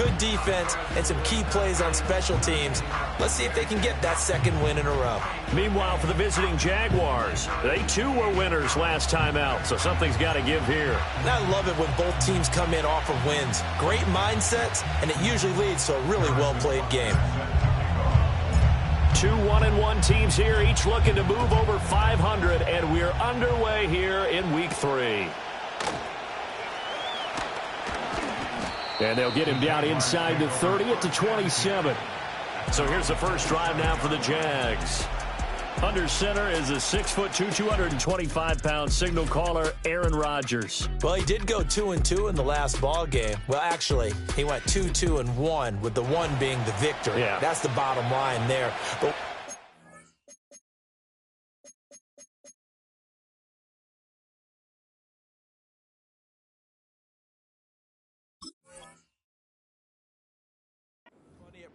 good defense, and some key plays on special teams. Let's see if they can get that second win in a row. Meanwhile, for the visiting Jaguars, they too were winners last time out, so something's got to give here. And I love it when both teams come in off of wins. Great mindsets, and it usually leads to a really well-played game. 2 1-1 teams here, each looking to move over 500, and we're underway here in Week 3. And they'll get him down inside the 30 at the 27. So here's the first drive now for the Jags. Under center is a 6'2", 225-pound signal caller, Aaron Rodgers. Well, he did go 2-2 in the last ball game. Well, actually, he went 2-2-1, with the one being the victory. Yeah. That's the bottom line there. But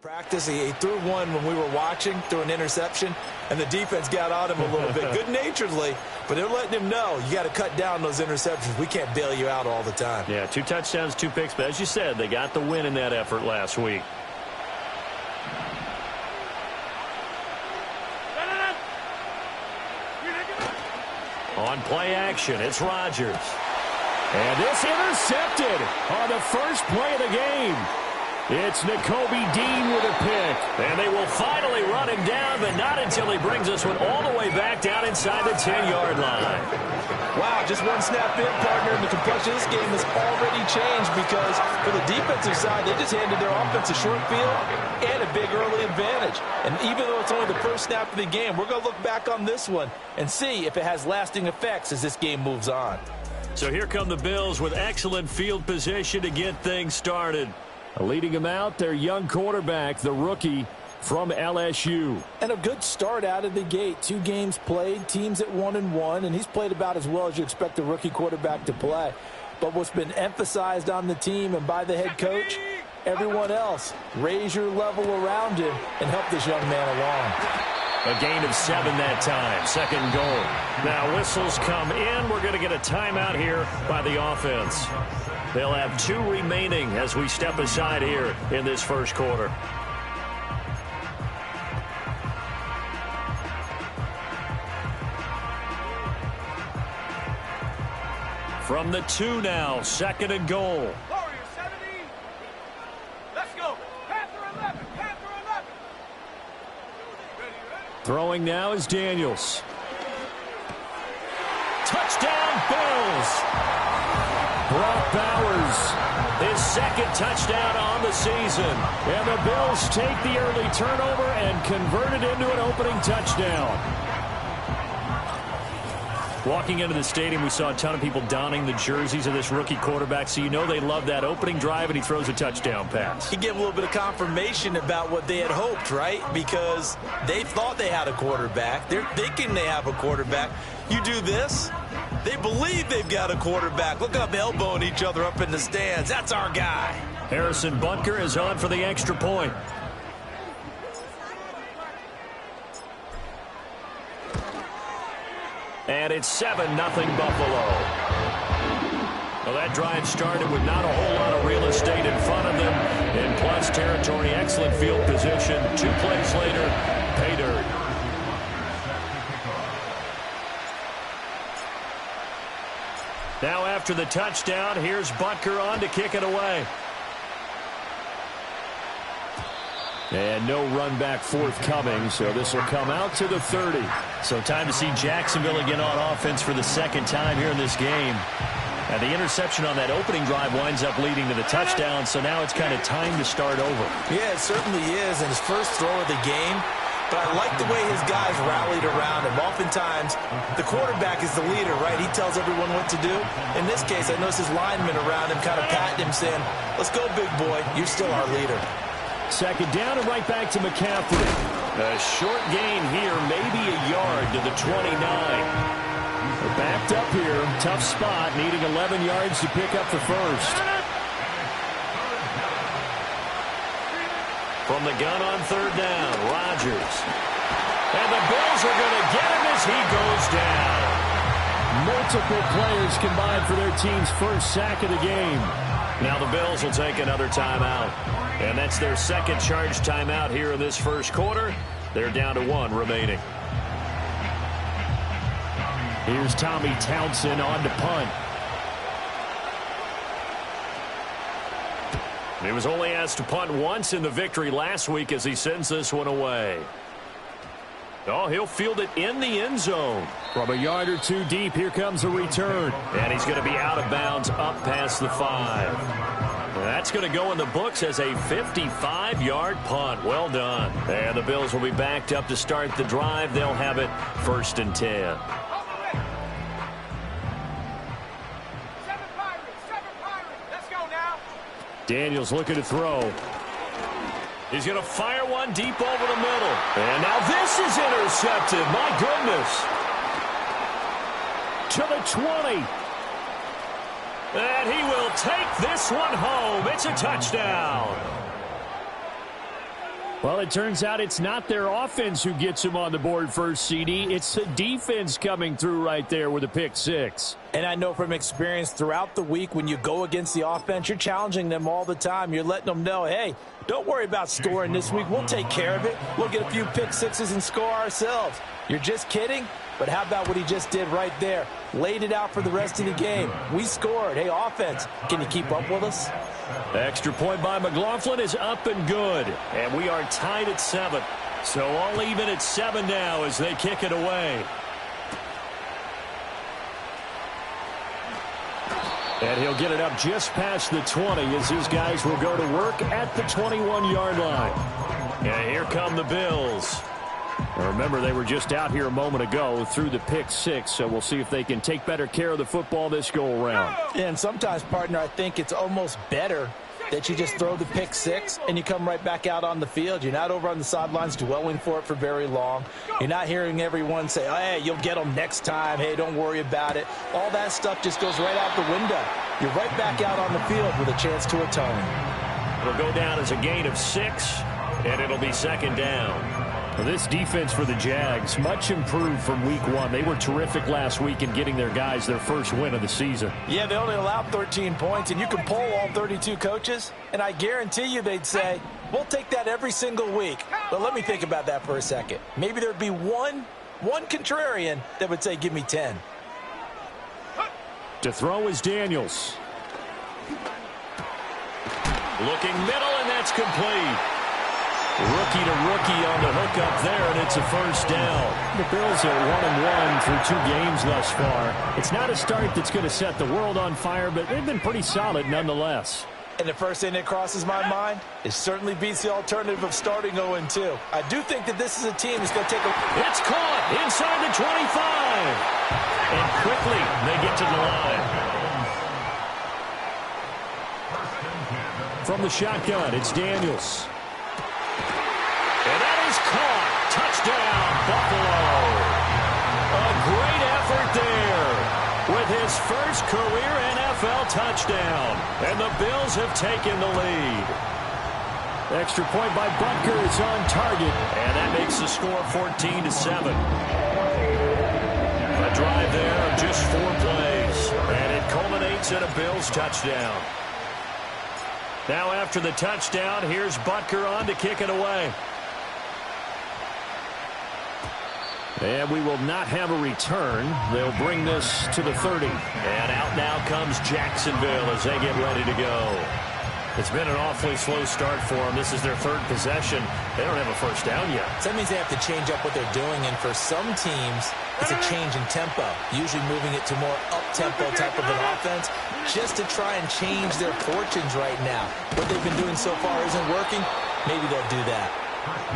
practice, he threw one when we were watching, threw an interception, and the defense got on him a little bit, good-naturedly, but they're letting him know, you got to cut down those interceptions. We can't bail you out all the time. Yeah, 2 touchdowns, 2 picks, but as you said, they got the win in that effort last week. On play action, it's Rodgers. And this intercepted on the first play of the game. It's Nakobe Dean with a pick. And they will finally run him down, but not until he brings this one all the way back down inside the 10-yard line. Wow, just one snap in, partner, and the complexion of this game has already changed because for the defensive side, they just handed their offense a short field and a big early advantage. And even though it's only the first snap of the game, we're going to look back on this one and see if it has lasting effects as this game moves on. So here come the Bills with excellent field position to get things started. Leading him out, their young quarterback, the rookie from LSU. And a good start out of the gate. 2 games played, teams at 1-1, and he's played about as well as you expect a rookie quarterback to play. But what's been emphasized on the team and by the head coach, everyone else, raise your level around him and help this young man along. A gain of 7 that time, second goal. Now whistles come in. We're going to get a timeout here by the offense. They'll have 2 remaining as we step aside here in this first quarter. From the 2 now, second and goal. Warriors 17. Let's go. Panther 11. Panther 11. Throwing now is Daniels. Touchdown, Bills. Brock Bowers, his second touchdown on the season. And the Bills take the early turnover and convert it into an opening touchdown. Walking into the stadium, we saw a ton of people donning the jerseys of this rookie quarterback, so you know they love that opening drive, and he throws a touchdown pass. He gave a little bit of confirmation about what they had hoped, right? Because they thought they had a quarterback. They're thinking they have a quarterback. You do this, they believe they've got a quarterback. Look up, elbowing each other up in the stands. That's our guy. Harrison Butker is on for the extra point. And it's 7-0 Buffalo. Well, that drive started with not a whole lot of real estate in front of them. In plus territory, excellent field position. 2 plays later, pay dirt. Now after the touchdown, here's Butker on to kick it away. And no run back forthcoming, so this will come out to the 30. So time to see Jacksonville again on offense for the second time here in this game. And the interception on that opening drive winds up leading to the touchdown, so now it's kind of time to start over. Yeah, it certainly is, and his first throw of the game. But I like the way his guys rallied around him. Oftentimes, the quarterback is the leader, right? He tells everyone what to do. In this case, I noticed his linemen around him kind of patting him, saying, let's go, big boy. You're still our leader. Second down and right back to McCaffrey. A short gain here, maybe a yard to the 29. They're backed up here, tough spot, needing 11 yards to pick up the first. From the gun on third down, Rodgers. And the Bills are going to get him as he goes down. Multiple players combined for their team's first sack of the game. Now the Bills will take another timeout. And that's their second charge timeout here in this first quarter. They're down to 1 remaining. Here's Tommy Townsend on to punt. He was only asked to punt once in the victory last week as he sends this one away. Oh, he'll field it in the end zone. From a yard or two deep, here comes a return. And he's going to be out of bounds up past the 5. That's going to go in the books as a 55-yard punt. Well done. And the Bills will be backed up to start the drive. They'll have it 1st and 10. Daniels looking to throw. He's going to fire one deep over the middle. And now this is intercepted. My goodness. To the 20. And he will take this one home. It's a touchdown. Well, it turns out it's not their offense who gets him on the board first, CD. It's the defense coming through right there with a pick 6. And I know from experience throughout the week when you go against the offense, you're challenging them all the time. You're letting them know, hey, don't worry about scoring this week. We'll take care of it. We'll get a few pick 6s and score ourselves. You're just kidding? But how about what he just did right there? Laid it out for the rest of the game. We scored. Hey, offense, can you keep up with us? Extra point by McLaughlin is up and good. And we are tied at 7. So all even at 7 now as they kick it away. And he'll get it up just past the 20 as these guys will go to work at the 21-yard line. And here come the Bills. Now remember, they were just out here a moment ago through the pick 6, so we'll see if they can take better care of the football this go-around. And sometimes, partner, I think it's almost better that you just throw the pick 6 and you come right back out on the field. You're not over on the sidelines dwelling for it for very long. You're not hearing everyone say, hey, you'll get them next time. Hey, don't worry about it. All that stuff just goes right out the window. You're right back out on the field with a chance to atone. It'll go down as a gain of 6, and it'll be 2nd down. Well, this defense for the Jags, much improved from week 1. They were terrific last week in getting their guys their first win of the season. Yeah, they only allowed 13 points, and you can poll all 32 coaches, and I guarantee you they'd say, we'll take that every single week. But let me think about that for a second. Maybe there'd be one contrarian that would say, give me 10. To throw is Daniels. Looking middle, and that's complete. Rookie to rookie on the hook up there, and it's a 1st down. The Bills are 1-1 through 2 games thus far. It's not a start that's going to set the world on fire, but they've been pretty solid nonetheless. And the first thing that crosses my mind is certainly beats the alternative of starting 0-2. I do think that this is a team that's going to take a... It's caught inside the 25. And quickly they get to the line. From the shotgun, it's Daniels. And that is caught. Touchdown, Buffalo. A great effort there with his first career NFL touchdown. And the Bills have taken the lead. Extra point by Butker is on target. And that makes the score 14-7. A drive there of just 4 plays. And it culminates in a Bills touchdown. Now after the touchdown, here's Butker on to kick it away. And we will not have a return. They'll bring this to the 30. And out now comes Jacksonville as they get ready to go. It's been an awfully slow start for them. This is their 3rd possession. They don't have a 1st down yet. So that means they have to change up what they're doing, and for some teams, it's a change in tempo, usually moving it to more up-tempo type of an offense, just to try and change their fortunes right now. What they've been doing so far isn't working. Maybe they'll do that.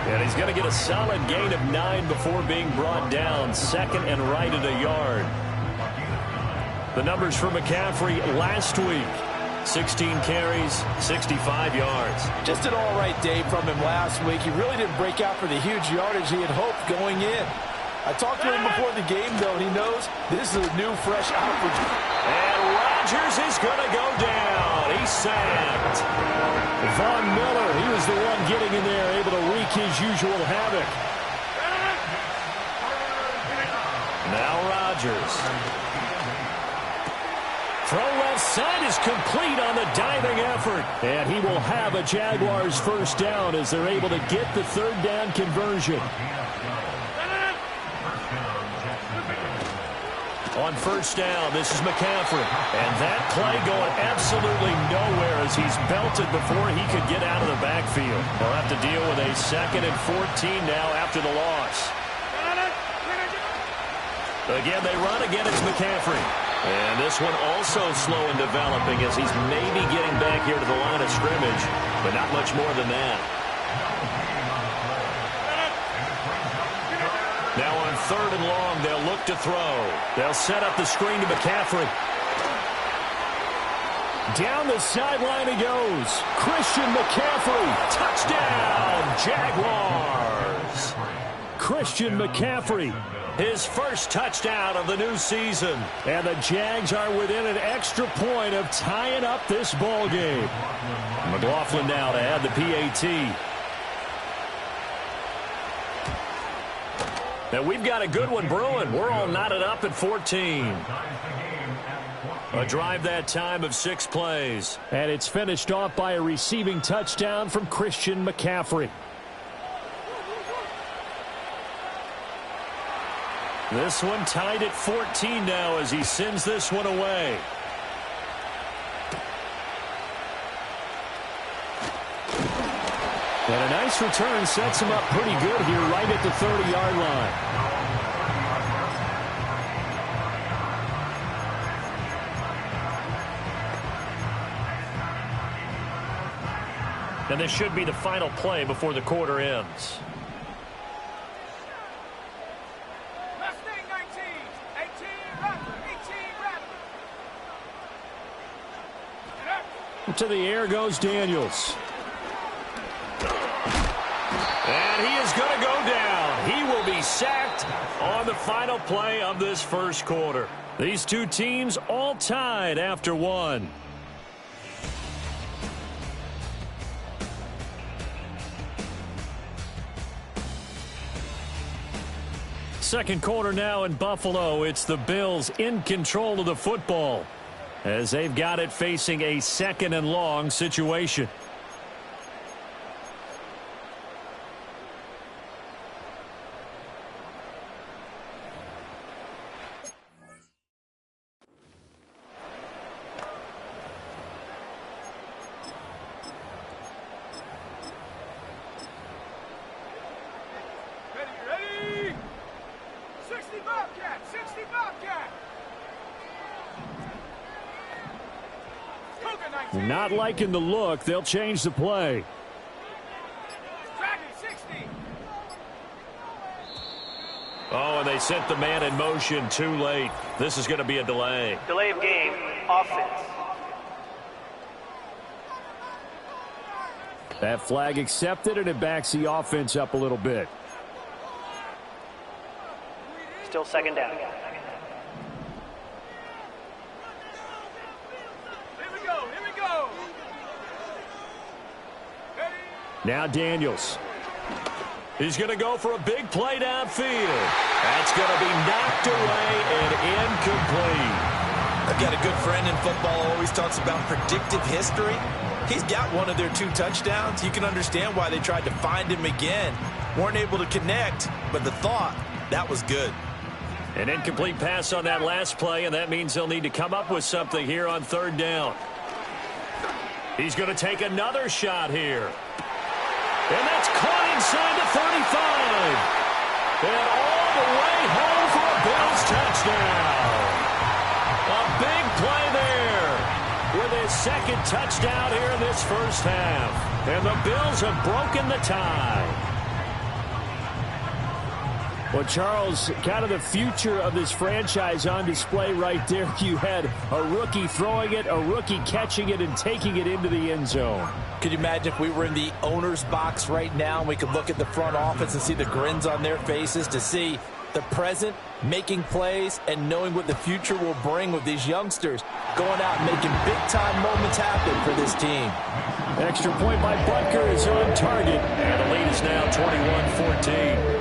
And he's going to get a solid gain of 9 before being brought down. 2nd and right at a yard. The numbers for McCaffrey last week. 16 carries, 65 yards. Just an all-right day from him last week. He really didn't break out for the huge yardage he had hoped going in. I talked to him before the game, though, and he knows this is a new, fresh outfit. And Rodgers is going to go down. He's sacked. Von Miller, he was the one getting in there, able to wreak his usual havoc. Now Rodgers. throw left side is complete on the diving effort. And he will have a Jaguars first down as they're able to get the third down conversion. On first down, this is McCaffrey. And that play going absolutely nowhere as he's belted before he could get out of the backfield. They'll have to deal with a 2nd and 14 now after the loss. Again, they run again. It's McCaffrey. And this one also slow in developing as he's maybe getting back here to the line of scrimmage, but not much more than that. Now on 3rd and long, they'll look to throw. They'll set up the screen to McCaffrey. Down the sideline he goes. Christian McCaffrey. Touchdown, Jaguars. Christian McCaffrey. His first touchdown of the new season. And the Jags are within an extra point of tying up this ball game. McLaughlin now to add the PAT. Now we've got a good one brewing. We're all knotted up at 14. A drive that time of 6 plays. And it's finished off by a receiving touchdown from Christian McCaffrey. This one tied at 14 now as he sends this one away. And a nice return sets him up pretty good here right at the 30-yard line. And this should be the final play before the quarter ends. Mustang 19, 18 Rattler, 18 Rattler. To the air goes Daniels. And he is going to go down. He will be sacked on the final play of this first quarter. These two teams all tied after one. Second quarter now in Buffalo. It's the Bills in control of the football as they've got it facing a 2nd and long situation. Ready? 60 Bobcat, 60 Bobcat. Cougar 19. Not liking the look. They'll change the play. Dragon 60. Oh, and they sent the man in motion too late. This is going to be a delay. Delay of game, offense. That flag accepted, and it backs the offense up a little bit. Still 2nd down. Here we go, here we go. Ready? Now Daniels. He's going to go for a big play downfield. That's going to be knocked away and incomplete. I've got a good friend in football who always talks about predictive history. He's got one of their 2 touchdowns. You can understand why they tried to find him again. Weren't able to connect, but the thought, that was good. An incomplete pass on that last play, and that means they'll need to come up with something here on 3rd down. He's going to take another shot here. And that's caught inside the 35. And all the way home for a Bills touchdown. A big play there with his 2nd touchdown here in this first half. And the Bills have broken the tie. Well, Charles, kind of the future of this franchise on display right there. You had a rookie throwing it, a rookie catching it, and taking it into the end zone. Could you imagine if we were in the owner's box right now and we could look at the front office and see the grins on their faces, to see the present making plays and knowing what the future will bring with these youngsters going out and making big-time moments happen for this team. Extra point by Butker is on target. And the lead is now 21-14.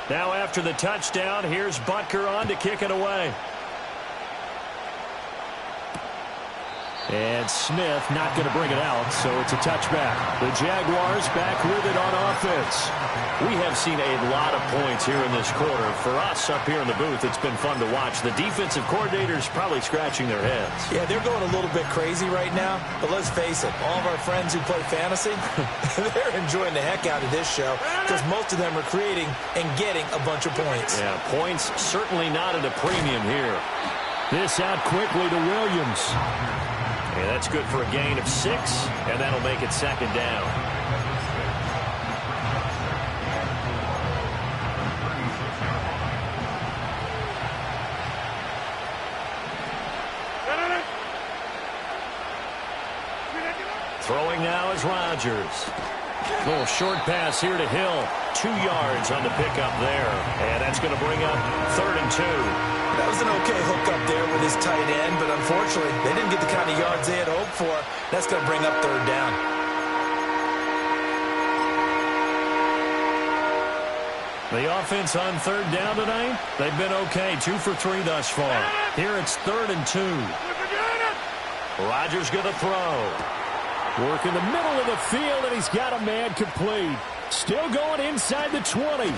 Now after the touchdown, here's Butker on to kick it away. And Smith not going to bring it out, so it's a touchback. The Jaguars back with it on offense. We have seen a lot of points here in this quarter. For us up here in the booth, it's been fun to watch. The defensive coordinators probably scratching their heads. Yeah, they're going a little bit crazy right now, but let's face it, all of our friends who play fantasy, they're enjoying the heck out of this show because most of them are creating and getting a bunch of points. Yeah, points certainly not at a premium here. This out quickly to Williams. Yeah, that's good for a gain of 6, and that'll make it second down. Throwing now is Rodgers. Little short pass here to Hill. 2 yards on the pickup there. And that's going to bring up 3rd and 2. That was an okay hook up there with his tight end, but unfortunately, they didn't get the kind of yards they had hoped for. That's going to bring up 3rd down. The offense on 3rd down tonight, they've been okay. 2 for 3 thus far. Here it's 3rd and 2. Rodgers going to throw. Work in the middle of the field, and he's got a man complete. Still going inside the 20.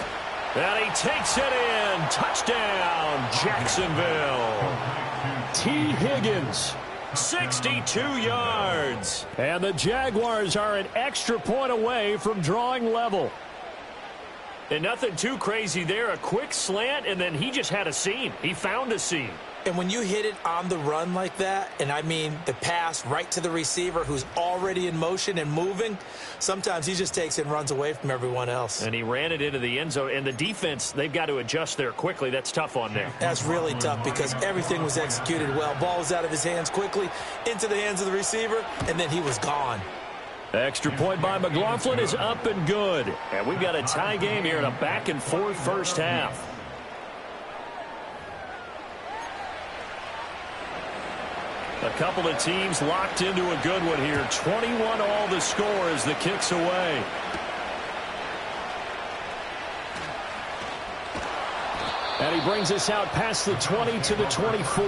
And he takes it in. Touchdown, Jacksonville. T. Higgins. 62 yards. And the Jaguars are an extra point away from drawing level. And nothing too crazy there. A quick slant, and then he just had a seam. He found a seam. And when you hit it on the run like that, and I mean the pass right to the receiver who's already in motion and moving, sometimes he just takes it and runs away from everyone else. And he ran it into the end zone. And the defense, they've got to adjust there quickly. That's tough on there. That's really tough because everything was executed well. Ball was out of his hands quickly, into the hands of the receiver, and then he was gone. Extra point by McLaughlin is up and good. And we've got a tie game here in a back-and-forth first half. A couple of teams locked into a good one here. 21 all the score as the kick's away. And he brings us out past the 20 to the 24.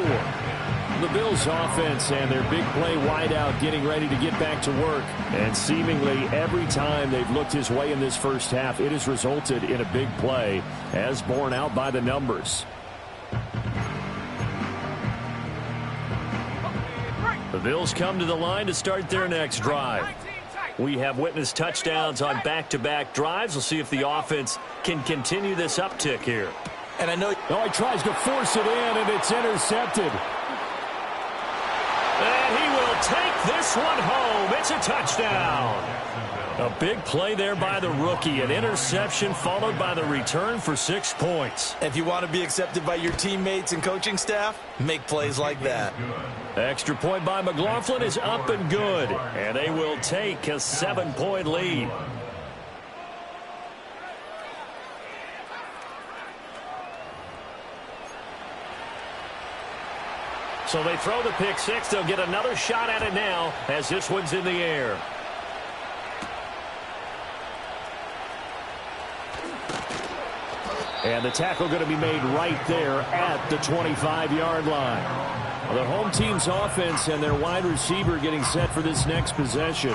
The Bills offense and their big play wideout getting ready to get back to work. And seemingly every time they've looked his way in this first half, it has resulted in a big play as borne out by the numbers. The Bills come to the line to start their next drive. We have witnessed touchdowns on back-to-back drives. We'll see if the offense can continue this uptick here. And I know... Oh, he tries to force it in, and it's intercepted. And he will take this one home. It's a touchdown. A big play there by the rookie. An interception followed by the return for 6 points. If you want to be accepted by your teammates and coaching staff, make plays like that. Extra point by McLaughlin is up and good. And they will take a 7-point lead. So they throw the pick six. They'll get another shot at it now as this one's in the air. And the tackle going to be made right there at the 25-yard line. The home team's offense and their wide receiver getting set for this next possession.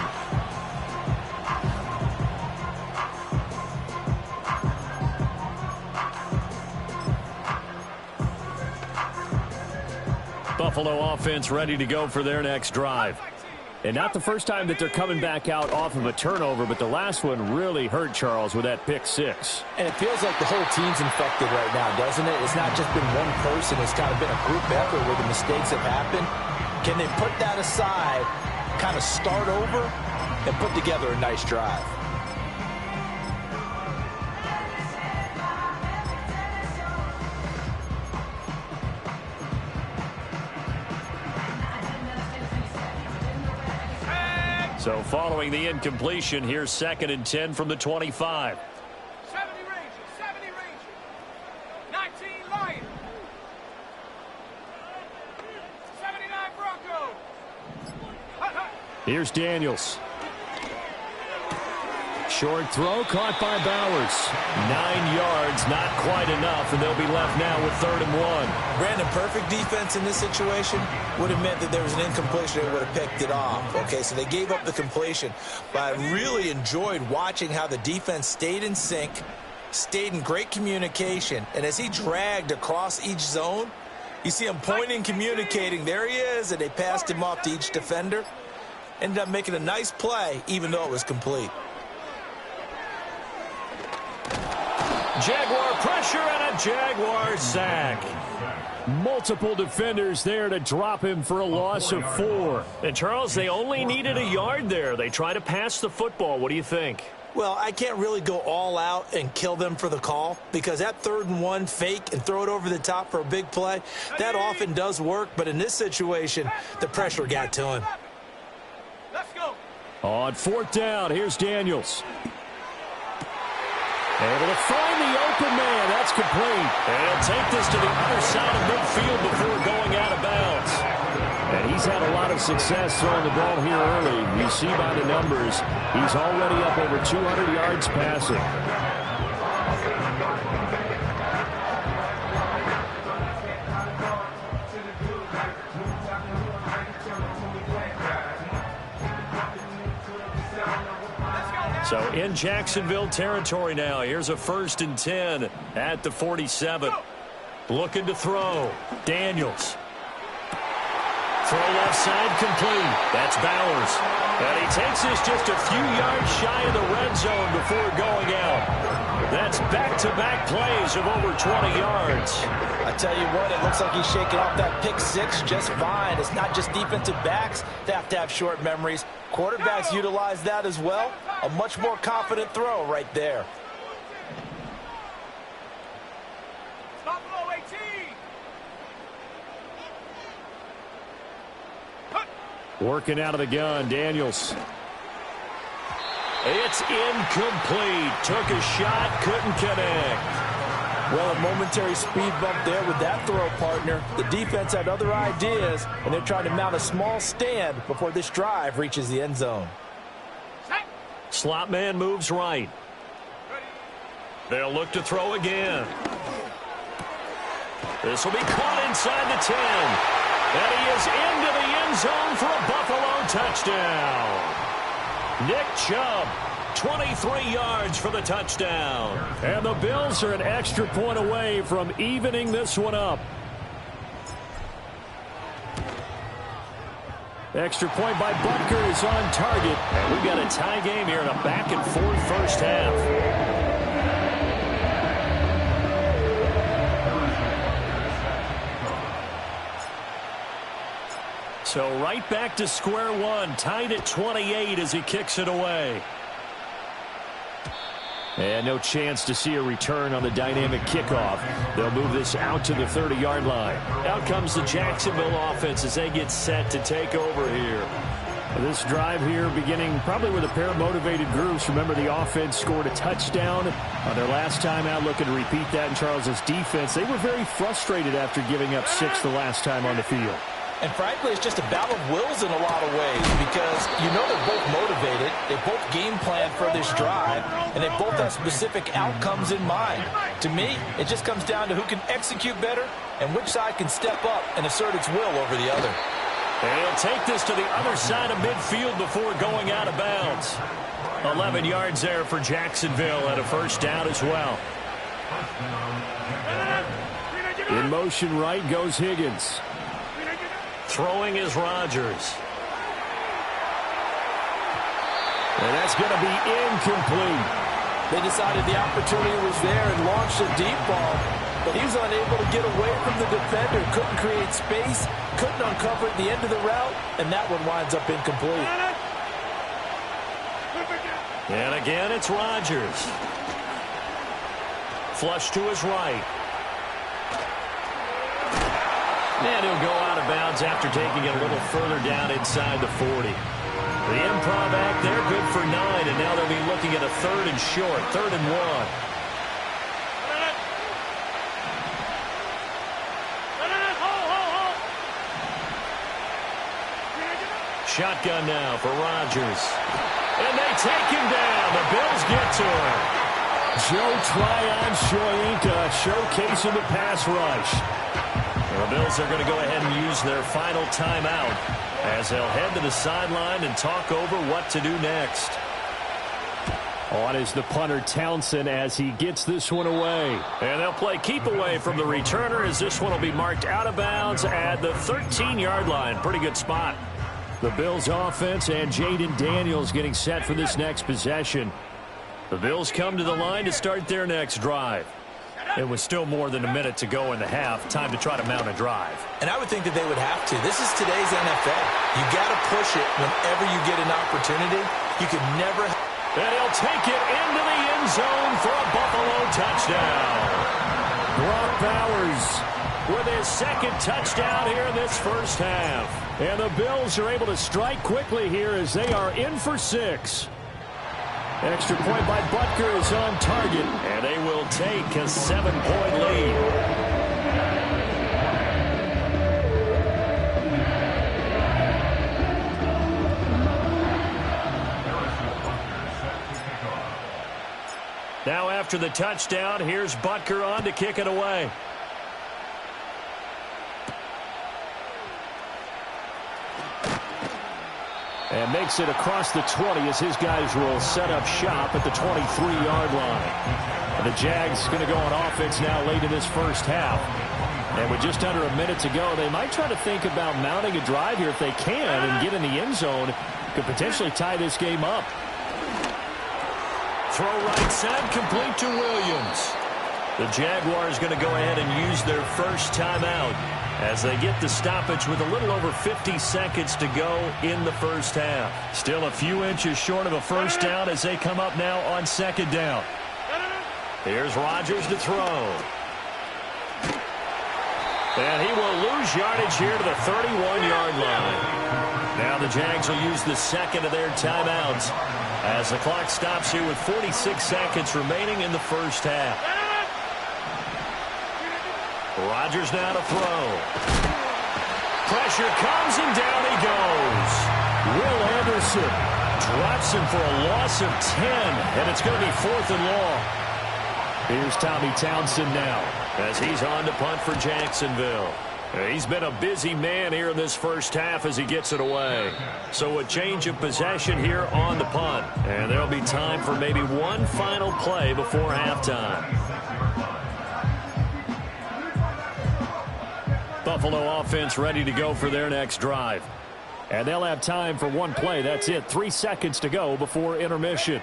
Buffalo offense ready to go for their next drive. And not the first time that they're coming back out off of a turnover, but the last one really hurt Charles with that pick six. And it feels like the whole team's infected right now, doesn't it? It's not just been one person. It's kind of been a group effort where the mistakes have happened. Can they put that aside, kind of start over, and put together a nice drive? So following the incompletion, here's 2nd and 10 from the 25. 70 Rangers, 19 Lions. 79 Broncos. Here's Daniels. Short throw caught by Bowers. 9 yards, not quite enough, and they'll be left now with 3rd and 1. Brandon, perfect defense in this situation would have meant that there was an incompletion. They would have picked it off. Okay, so they gave up the completion. But I really enjoyed watching how the defense stayed in sync, stayed in great communication, and as he dragged across each zone, you see him pointing, communicating. There he is, and they passed him off to each defender. Ended up making a nice play, even though it was complete. Jaguar pressure and a Jaguar sack. Multiple defenders there to drop him for a loss of 4. And, Charles, they only needed a yard there. They try to pass the football. What do you think? Well, I can't really go all out and kill them for the call because that 3rd and 1 fake and throw it over the top for a big play, that often does work. But in this situation, the pressure got to him. Let's go. On 4th down, here's Daniels. Able to find the open man. That's complete. And he'll take this to the other side of midfield before going out of bounds. And he's had a lot of success throwing the ball here early. You see by the numbers, he's already up over 200 yards passing. So in Jacksonville territory now. Here's a 1st and 10 at the 47. Looking to throw. Daniels. Throw left side complete. That's Bowers. And he takes this just a few yards shy of the red zone before going out. That's back-to-back plays of over 20 yards. I tell you what, it looks like he's shaking off that pick 6 just fine. It's not just defensive backs that have to have short memories. Quarterbacks utilize that as well. A much more confident throw right there. Stop below 18. Working out of the gun, Daniels. It's incomplete. Took a shot, couldn't connect. Well, a momentary speed bump there with that throw, partner. The defense had other ideas, and they're trying to mount a small stand before this drive reaches the end zone. Slot man moves right. They'll look to throw again. This will be caught inside the 10. And he is into the end zone for a Buffalo touchdown. Nick Chubb, 23 yards for the touchdown. And the Bills are an extra point away from evening this one up. Extra point by Butker is on target. And we've got a tie game here in a back-and-forth first half. So right back to square one, tied at 28 as he kicks it away. And no chance to see a return on the dynamic kickoff. They'll move this out to the 30-yard line. Out comes the Jacksonville offense as they get set to take over here. This drive here beginning probably with a pair of motivated groups. Remember, the offense scored a touchdown on their last time out. Looking to repeat that in Charles's defense. They were very frustrated after giving up 6 the last time on the field. And frankly, it's just a battle of wills in a lot of ways because you know they're both motivated, they both game plan for this drive, and they both have specific outcomes in mind. To me, it just comes down to who can execute better and which side can step up and assert its will over the other. And he'll take this to the other side of midfield before going out of bounds. 11 yards there for Jacksonville at a first down as well. In motion right goes Higgins. Throwing is Rodgers. And that's going to be incomplete. They decided the opportunity was there and launched a deep ball, but he was unable to get away from the defender, couldn't create space, couldn't uncover at the end of the route, and that one winds up incomplete. And again, it's Rodgers. Flush to his right. And he'll go out of bounds after taking it a little further down inside the 40. The improv act there, good for 9, and now they'll be looking at a 3rd and short, 3rd and 1. Shotgun now for Rodgers. And they take him down. The Bills get to him. Joe Tryon Shoyinka showcasing the pass rush. The Bills are going to go ahead and use their final timeout as they'll head to the sideline and talk over what to do next. On is the punter Townsend as he gets this one away. And they'll play keep away from the returner as this one will be marked out of bounds at the 13-yard line. Pretty good spot. The Bills offense and Jaden Daniels getting set for this next possession. The Bills come to the line to start their next drive. It was still more than a minute to go in the half. Time to try to mount a drive. And I would think that they would have to. This is today's NFL. You got to push it whenever you get an opportunity. You could never... And he'll take it into the end zone for a Buffalo touchdown. Brock Bowers with his second touchdown here in this first half. And the Bills are able to strike quickly here as they are in for 6. Extra point by Butker is on target, and they will take a 7-point lead. Now after the touchdown, here's Butker on to kick it away. And makes it across the 20 as his guys will set up shop at the 23-yard line. And the Jags going to go on offense now late in this first half. And with just under a minute to go, they might try to think about mounting a drive here if they can and get in the end zone. Could potentially tie this game up. Throw right side, complete to Williams. The Jaguars going to go ahead and use their first timeout as they get the stoppage with a little over 50 seconds to go in the first half. Still a few inches short of a first down as they come up now on second down. Here's Rodgers to throw. And he will lose yardage here to the 31-yard line. Now the Jags will use the second of their timeouts as the clock stops here with 46 seconds remaining in the first half. Rodgers now to throw. Pressure comes and down he goes. Will Anderson drops him for a loss of 10, and it's going to be 4th and long. Here's Tommy Townsend now as he's on to punt for Jacksonville. He's been a busy man here in this first half as he gets it away. So a change of possession here on the punt. And there'll be time for maybe one final play before halftime. Buffalo offense ready to go for their next drive. And they'll have time for one play. That's it. 3 seconds to go before intermission.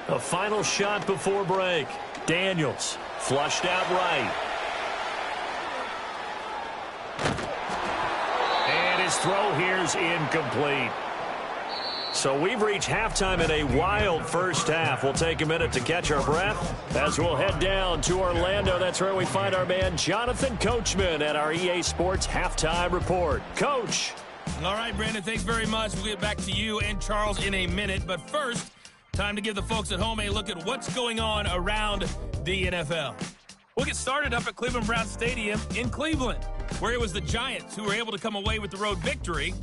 A final shot before break. Daniels flushed out right. And his throw here's incomplete. So we've reached halftime in a wild first half. We'll take a minute to catch our breath as we'll head down to Orlando. That's where we find our man Jonathan Coachman at our EA Sports Halftime Report. Coach. All right, Brandon, thanks very much. We'll get back to you and Charles in a minute. But first, time to give the folks at home a look at what's going on around the NFL. We'll get started up at Cleveland Browns Stadium in Cleveland, where it was the Giants who were able to come away with the road victory.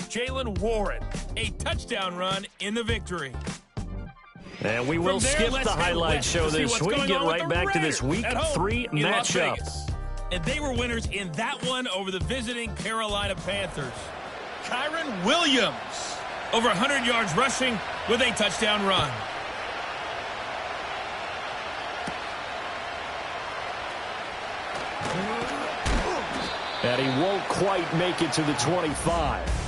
Jaylen Warren, a touchdown run in the victory. And we will skip the highlight show this week. Get right back to this Week 3 matchup. And they were winners in that one over the visiting Carolina Panthers. Kyren Williams, over 100 yards rushing with a touchdown run. And he won't quite make it to the 25.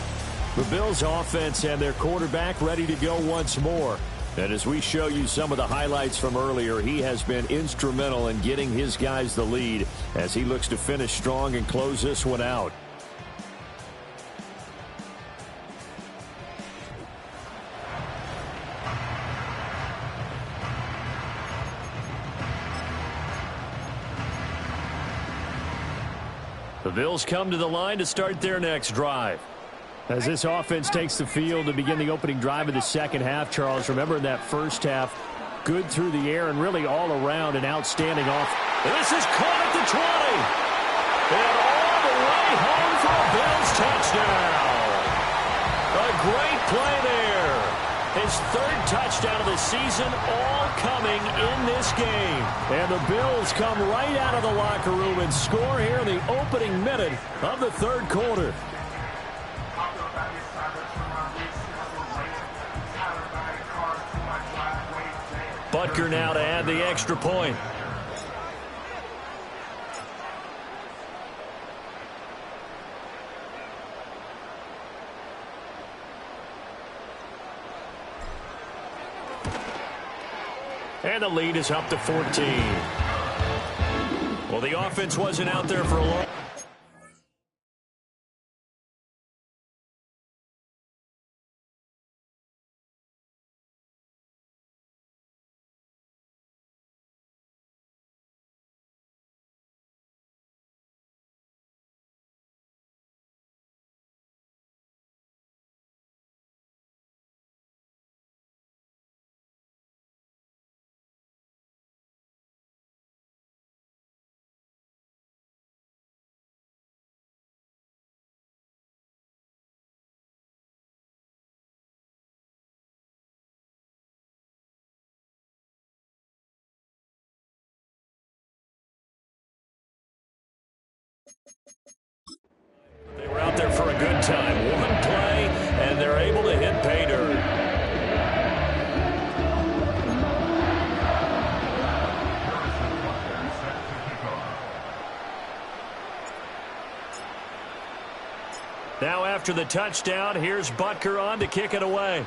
The Bills offense and their quarterback ready to go once more. And as we show you some of the highlights from earlier, he has been instrumental in getting his guys the lead as he looks to finish strong and close this one out. The Bills come to the line to start their next drive. As this offense takes the field to begin the opening drive of the second half, Charles, remember in that first half, good through the air and really all around an outstanding off. This is caught at the 20. And all the way home for a Bills touchdown. A great play there. His third touchdown of the season, all coming in this game. And the Bills come right out of the locker room and score here in the opening minute of the third quarter. Butker now to add the extra point. And the lead is up to 14. Well, the offense wasn't out there for a long. They were out there for a good time. One play, and they're able to hit pay dirt. Now after the touchdown, here's Butker on to kick it away.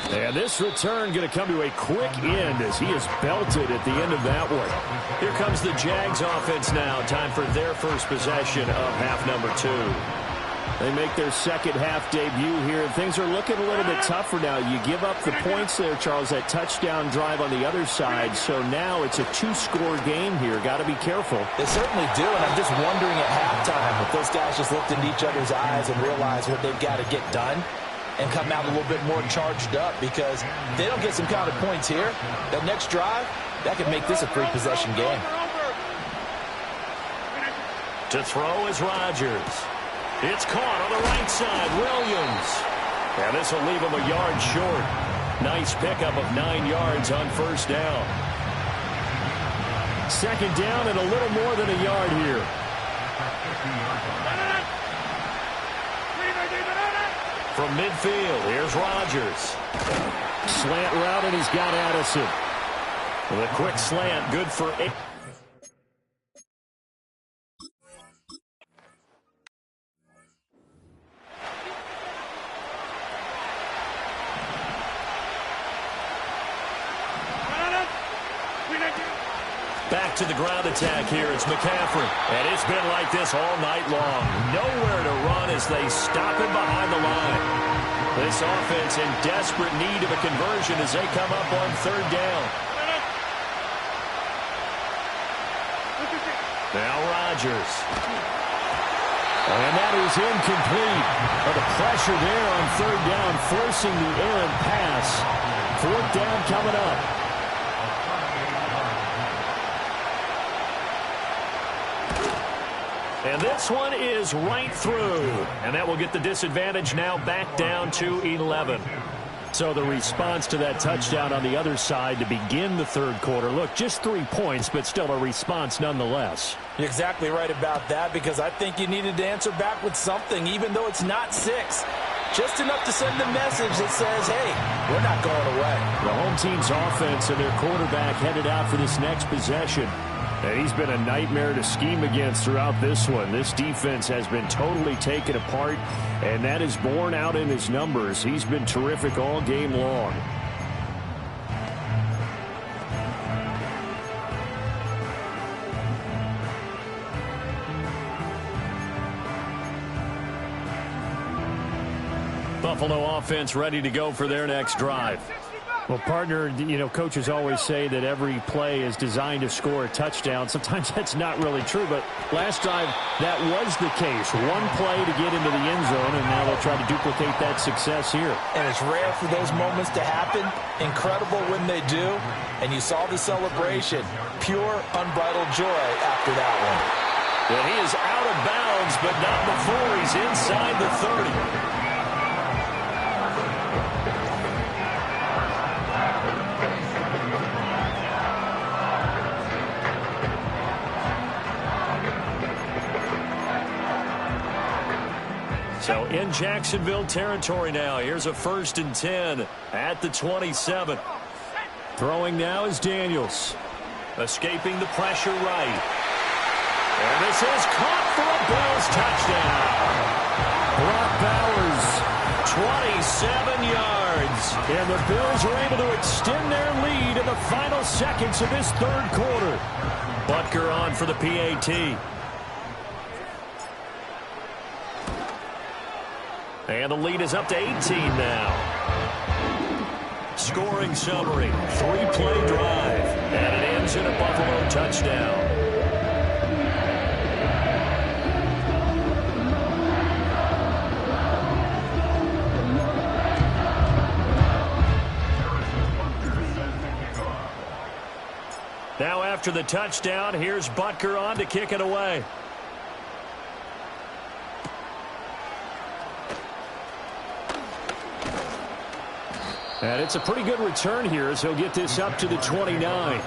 And this return going to come to a quick end as he is belted at the end of that one. Here comes the Jags offense now. Time for their first possession of half number 2. They make their second half debut here, and things are looking a little bit tougher now. You give up the points there, Charles, that touchdown drive on the other side. So now it's a 2-score game here. Got to be careful. They certainly do, and I'm just wondering at halftime if those guys just looked into each other's eyes and realized what they've got to get done and come out a little bit more charged up, because if they don't get some kind of points here, that next drive, that could make this a 3-possession game. To throw is Rodgers. It's caught on the right side. Williams. And this will leave him a yard short. Nice pickup of 9 yards on first down. Second down and a little more than a yard here. From midfield, here's Rodgers. Slant route, and he's got Addison. With a quick slant, good for 8. Back to the ground attack here. It's McCaffrey. And it's been like this all night long. Nowhere to run as they stop him behind the line. This offense in desperate need of a conversion as they come up on third down. Now Rodgers. And that is incomplete. But the pressure there on third down, forcing the errant pass. Fourth down coming up. And this one is right through. And that will get the disadvantage now back down to 11. So the response to that touchdown on the other side to begin the third quarter. Look, just 3 points, but still a response nonetheless. You're exactly right about that, because I think you needed to answer back with something, even though it's not 6. Just enough to send a message that says, hey, we're not going away. The home team's offense and their quarterback headed out for this next possession. And he's been a nightmare to scheme against throughout this one. This defense has been totally taken apart, and that is borne out in his numbers. He's been terrific all game long. Buffalo offense ready to go for their next drive. Well, partner, you know, coaches always say that every play is designed to score a touchdown. Sometimes that's not really true, but last drive that was the case. One play to get into the end zone, and now they'll try to duplicate that success here. And it's rare for those moments to happen. Incredible when they do. And you saw the celebration. Pure, unbridled joy after that one. And he is out of bounds, but not before he's inside the 30. So in Jacksonville territory now. Here's a 1st and 10 at the 27. Throwing now is Daniels. Escaping the pressure right. And this is caught for a Bills touchdown. Brock Bowers, 27 yards. And the Bills are able to extend their lead in the final seconds of this 3rd quarter. Butker on for the PAT. And the lead is up to 18 now. Scoring summary, 3-play drive. And it ends in a Buffalo touchdown. Now after the touchdown, here's Butker on to kick it away. And it's a pretty good return here as he'll get this up to the 29.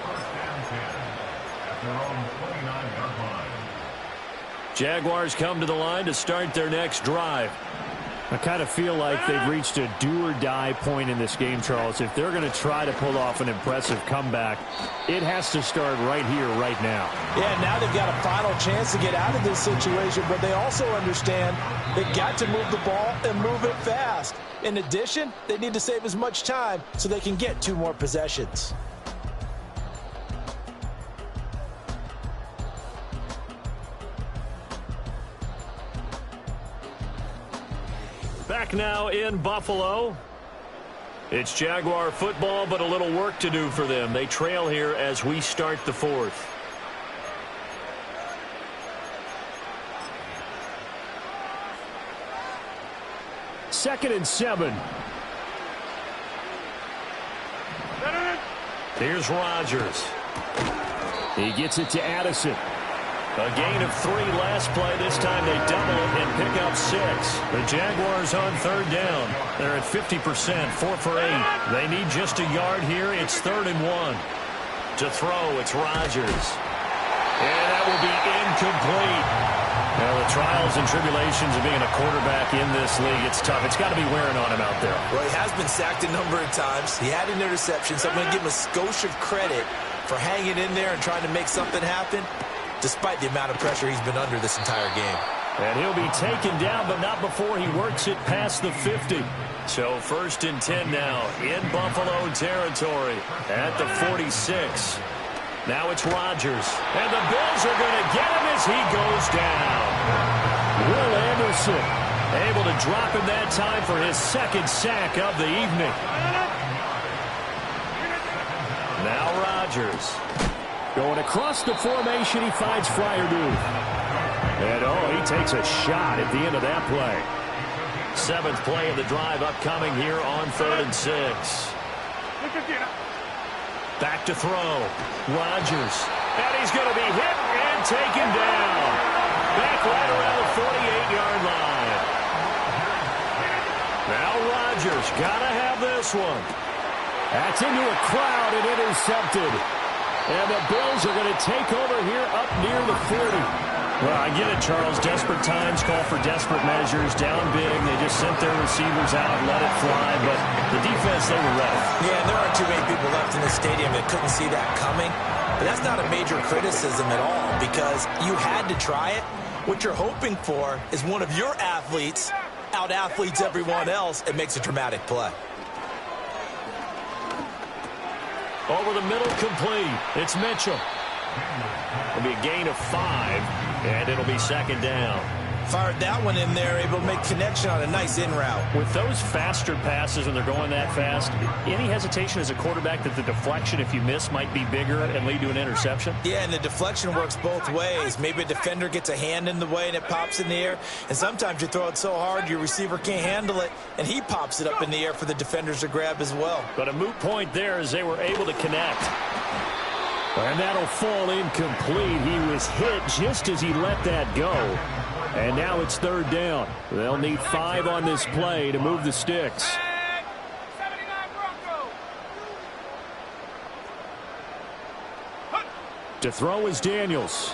Jaguars come to the line to start their next drive. I kind of feel like they've reached a do-or-die point in this game, Charles. If they're going to try to pull off an impressive comeback, it has to start right here, right now. Yeah, now they've got a final chance to get out of this situation, but they also understand they've got to move the ball and move it fast. In addition, they need to save as much time so they can get 2 more possessions. Back now in Buffalo. It's Jaguar football, but a little work to do for them. They trail here as we start the 4th. Second and 7. Here's Rodgers. He gets it to Addison. A gain of 3 last play. This time they double it and pick up 6. The Jaguars on 3rd down. They're at 50%, 4 for 8. They need just a yard here. It's 3rd and 1. To throw, it's Rodgers. And that will be incomplete. Now, the trials and tribulations of being a quarterback in this league, it's tough. It's got to be wearing on him out there. Well, he has been sacked a number of times. He had an interception, so I'm going to give him a skosh of credit for hanging in there and trying to make something happen, despite the amount of pressure he's been under this entire game. And he'll be taken down, but not before he works it past the 50. So 1st and 10 now in Buffalo territory at the 46. Now it's Rodgers. And the Bills are going to get him as he goes down. Will Anderson able to drop him that time for his 2nd sack of the evening. Now Rodgers. Going across the formation, he finds Freiermuth. And, he takes a shot at the end of that play. 7th play of the drive upcoming here on 3rd and 6. Back to throw. Rodgers. And he's going to be hit and taken down. Back right around the 48-yard line. Now Rodgers got to have this one. That's into a crowd and intercepted. And the Bills are going to take over here up near the 40. Well, I get it, Charles. Desperate times call for desperate measures. Down big. They just sent their receivers out and let it fly. But the defense, they were ready. Yeah, and there aren't too many people left in the stadium that couldn't see that coming. But that's not a major criticism at all because you had to try it. What you're hoping for is one of your athletes out-athletes everyone else and makes a dramatic play. Over the middle, complete. It's Mitchell. It'll be a gain of 5, and it'll be 2nd down. Fired that one in there, able to make connection on a nice in route. With those faster passes when they're going that fast, any hesitation as a quarterback that the deflection, if you miss, might be bigger and lead to an interception? Yeah, and the deflection works both ways. Maybe a defender gets a hand in the way and it pops in the air, and sometimes you throw it so hard your receiver can't handle it, and he pops it up in the air for the defenders to grab as well. But a moot point there as they were able to connect. And that'll fall incomplete. He was hit just as he let that go. And now it's third down. They'll need 5 on this play to move the sticks. To throw is Daniels.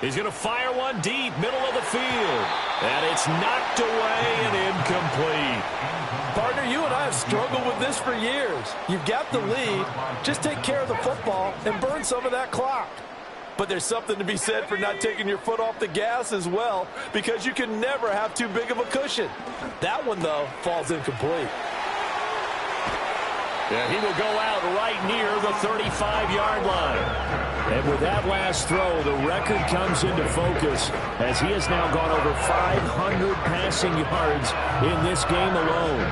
He's going to fire one deep, middle of the field. And it's knocked away and incomplete. Partner, you and I have struggled with this for years. You've got the lead. Just take care of the football and burn some of that clock. But there's something to be said for not taking your foot off the gas as well, because you can never have too big of a cushion. That one, though, falls incomplete. Yeah, he will go out right near the 35-yard line. And with that last throw, the record comes into focus as he has now gone over 500 passing yards in this game alone.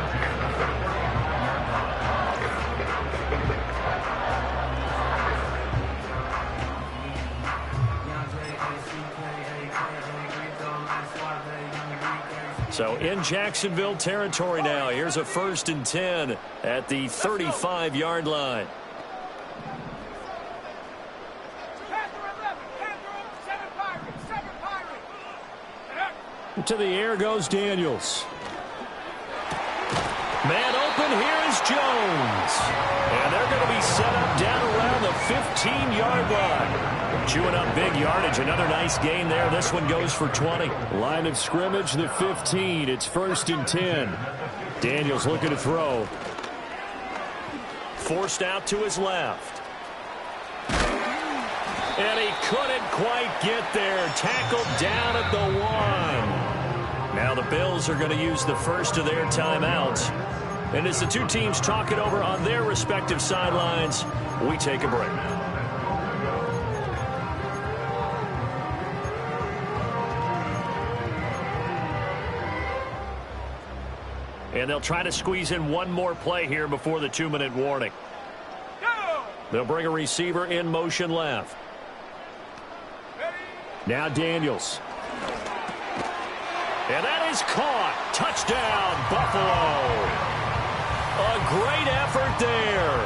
So in Jacksonville territory now. Here's a 1st and 10 at the 35-yard line. To the air goes Daniels. Man open, here is Jones. And they're going to be set up down around the 15-yard line. Chewing up big yardage. Another nice gain there. This one goes for 20. Line of scrimmage, the 15. It's 1st and 10. Daniels looking to throw. Forced out to his left. And he couldn't quite get there. Tackled down at the 1. Now the Bills are going to use the first of their timeouts. And as the two teams talk it over on their respective sidelines, we take a break. And they'll try to squeeze in one more play here before the 2-minute warning. They'll bring a receiver in motion left. Now Daniels. And that is caught. Touchdown, Buffalo. A great effort there.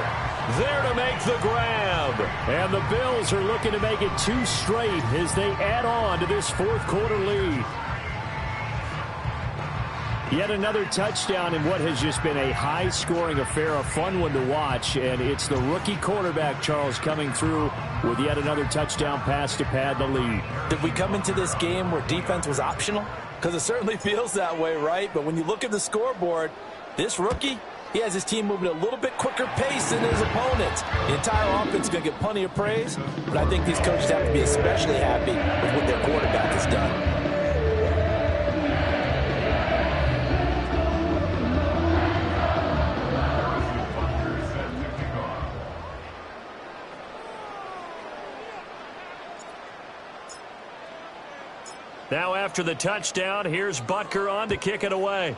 There to make the grab. And the Bills are looking to make it 2 straight as they add on to this 4th quarter lead. Yet another touchdown in what has just been a high-scoring affair, a fun one to watch. And it's the rookie quarterback, Charles, coming through with yet another touchdown pass to pad the lead. Did we come into this game where defense was optional? Because it certainly feels that way, right? But when you look at the scoreboard, this rookie, he has his team moving at a little bit quicker pace than his opponents. The entire offense is going to get plenty of praise, but I think these coaches have to be especially happy with what their quarterback has done. Now after the touchdown, here's Butker on to kick it away.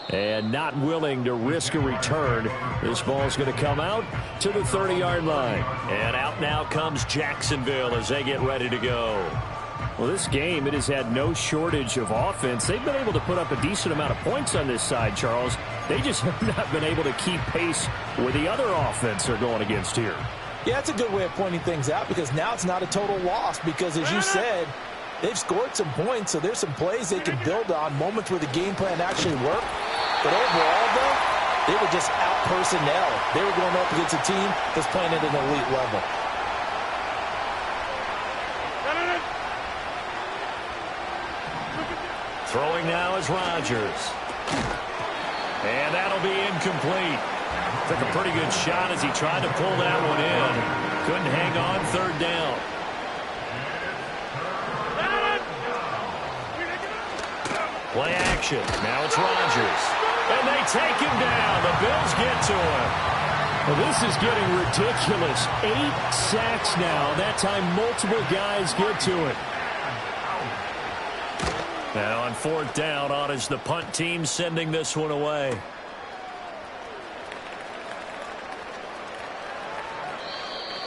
And not willing to risk a return. This ball's going to come out to the 30-yard line. And out now comes Jacksonville as they get ready to go. Well, this game, it has had no shortage of offense. They've been able to put up a decent amount of points on this side, Charles. They just have not been able to keep pace with the other offense they're going against here. Yeah, that's a good way of pointing things out, because now it's not a total loss, because as you said, they've scored some points, so there's some plays they can build on, moments where the game plan actually worked. But overall, though, they were just out personnel. They were going up against a team that's playing at an elite level. Throwing now is Rodgers. And that'll be incomplete. Took a pretty good shot as he tried to pull that one in. Couldn't hang on, 3rd down. Play action. Now it's Rodgers. And they take him down. The Bills get to him. Well, this is getting ridiculous. 8 sacks now. That time multiple guys get to it. Now on 4th down, on is the punt team sending this one away.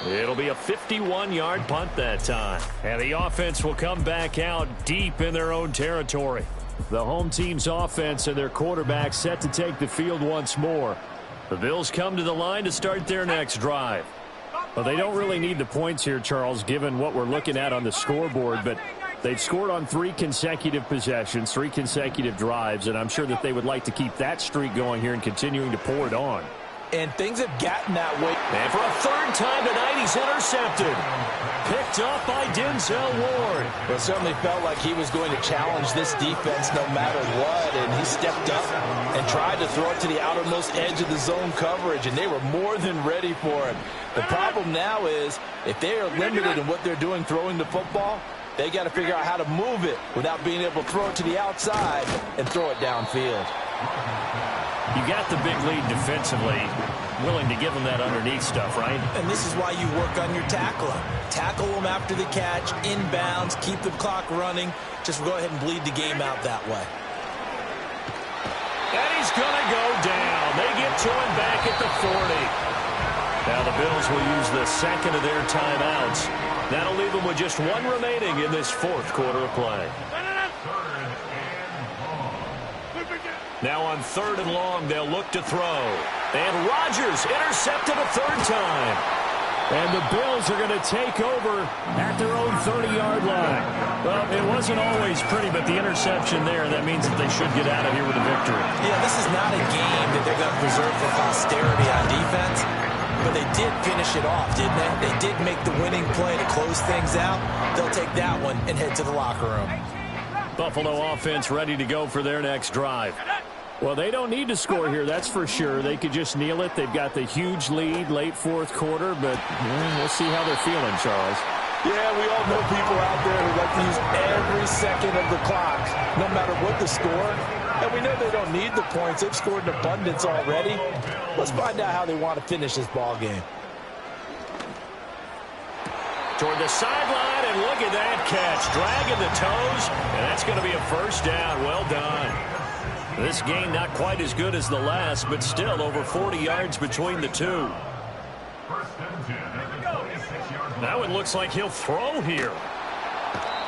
It'll be a 51-yard punt that time. And the offense will come back out deep in their own territory. The home team's offense and their quarterback set to take the field once more. The Bills come to the line to start their next drive. Well, they don't really need the points here, Charles, given what we're looking at on the scoreboard, but they've scored on 3 consecutive possessions, 3 consecutive drives, and I'm sure that they would like to keep that streak going here and continuing to pour it on. And things have gotten that way. And for a third time tonight, he's intercepted. Picked up by Denzel Ward. It certainly felt like he was going to challenge this defense no matter what, and he stepped up and tried to throw it to the outermost edge of the zone coverage, and they were more than ready for it. The problem now is if they are limited in what they're doing throwing the football, they got to figure out how to move it without being able to throw it to the outside and throw it downfield. You got the big lead defensively, willing to give them that underneath stuff, right? And this is why you work on your tackling. Tackle them after the catch, inbounds, keep the clock running. Just go ahead and bleed the game out that way. And he's going to go down. They get to him back at the 40. Now the Bills will use the second of their timeouts. That'll leave them with just 1 remaining in this 4th quarter of play. Now on 3rd and long, they'll look to throw. And Rodgers intercepted a 3rd time. And the Bills are going to take over at their own 30-yard line. Well, it wasn't always pretty, but the interception there, that means that they should get out of here with a victory. Yeah, this is not a game that they're going to preserve for posterity on defense, but they did finish it off, didn't they? They did make the winning play to close things out. They'll take that one and head to the locker room. Buffalo offense ready to go for their next drive. Well, they don't need to score here, that's for sure. They could just kneel it. They've got the huge lead late 4th quarter, but we'll see how they're feeling, Charles. Yeah, we all know people out there who like to use every second of the clock, no matter what the score. And we know they don't need the points. They've scored in abundance already. Let's find out how they want to finish this ball game. Toward the sideline, and look at that catch. Dragging the toes, and that's going to be a 1st down. Well done. This game not quite as good as the last, but still over 40 yards between the two. Now it looks like he'll throw here.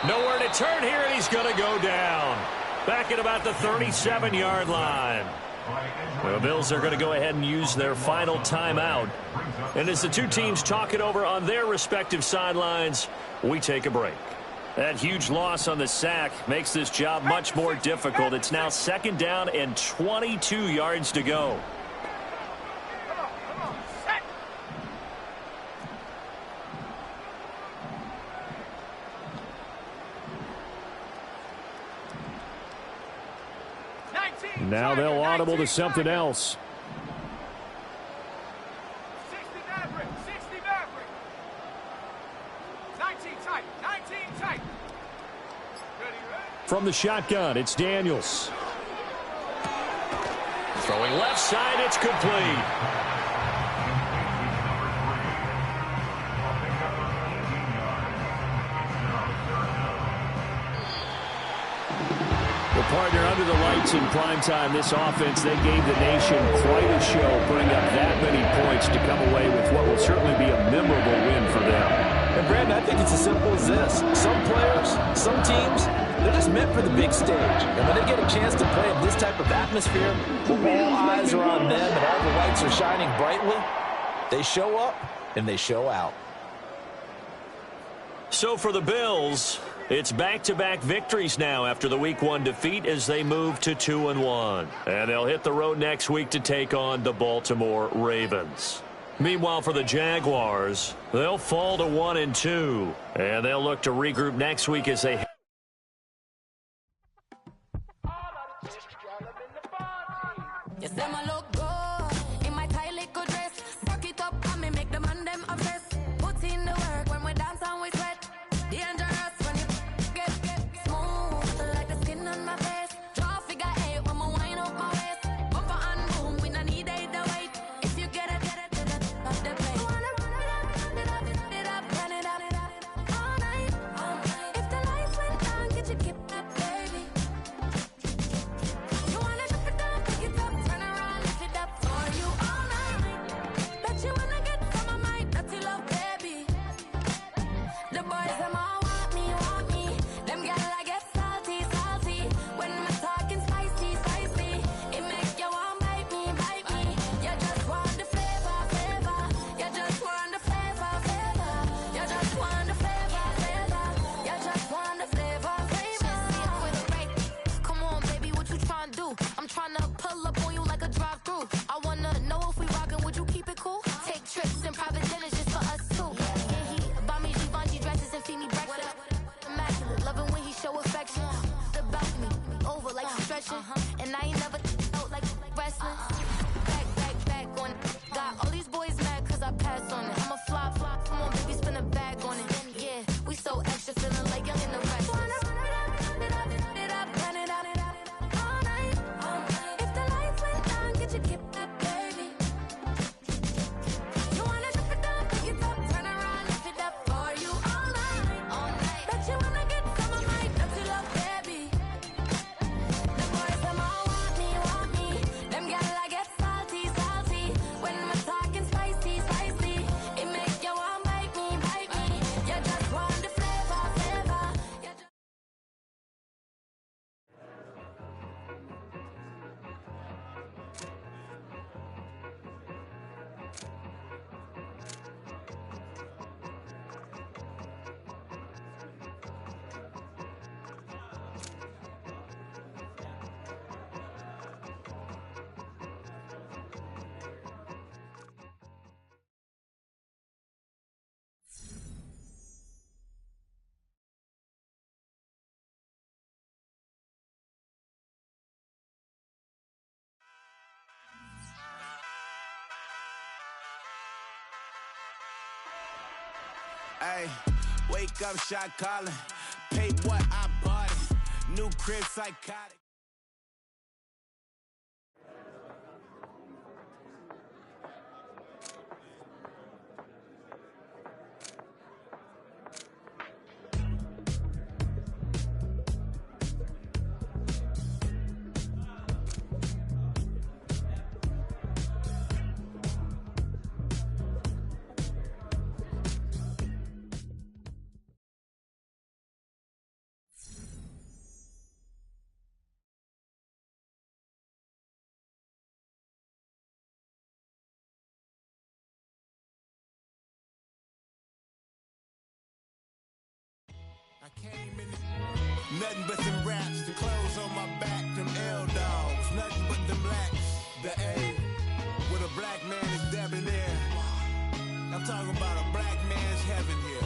Nowhere to turn here, and he's going to go down. Back at about the 37-yard line. The Bills are going to go ahead and use their final timeout. And as the two teams talk it over on their respective sidelines, we take a break. That huge loss on the sack makes this job much more difficult. It's now 2nd down and 22 yards to go. Now they'll audible to something else. 60 Maverick, 60 Maverick. 19 tight, 19 tight. Ready, ready. From the shotgun, it's Daniels. Throwing left side, it's complete. Partner, under the lights in primetime, this offense, they gave the nation quite a show, putting up that many points to come away with what will certainly be a memorable win for them. And Brandon, I think it's as simple as this. Some players, some teams, they're just meant for the big stage. And when they get a chance to play in this type of atmosphere, where all eyes are on them and all the lights are shining brightly, they show up and they show out. So for the Bills, it's back-to-back victories now after the Week 1 defeat as they move to 2-1. And they'll hit the road next week to take on the Baltimore Ravens. Meanwhile, for the Jaguars, they'll fall to 1-2. And they'll look to regroup next week as they... You say my look good in my tight little dress. Rock it up and me make the man them obsessed. Put in the work when we dance and we sweat. Dangerous when you get smooth like the skin on my face. Draw figure 8 when I wind up my waist. Bumper and boom, we don't need either weight. If you get it, off the plate. Wanna run it up, run it up, run it up all night. If the lights Ay, wake up, shot calling. Pay what I bought it. New crib, psychotic. I came in nothing but them raps, the clothes on my back, them L-dogs, nothing but them blacks, the A, with a black man is debonair. I'm talking about a black man's heaven here.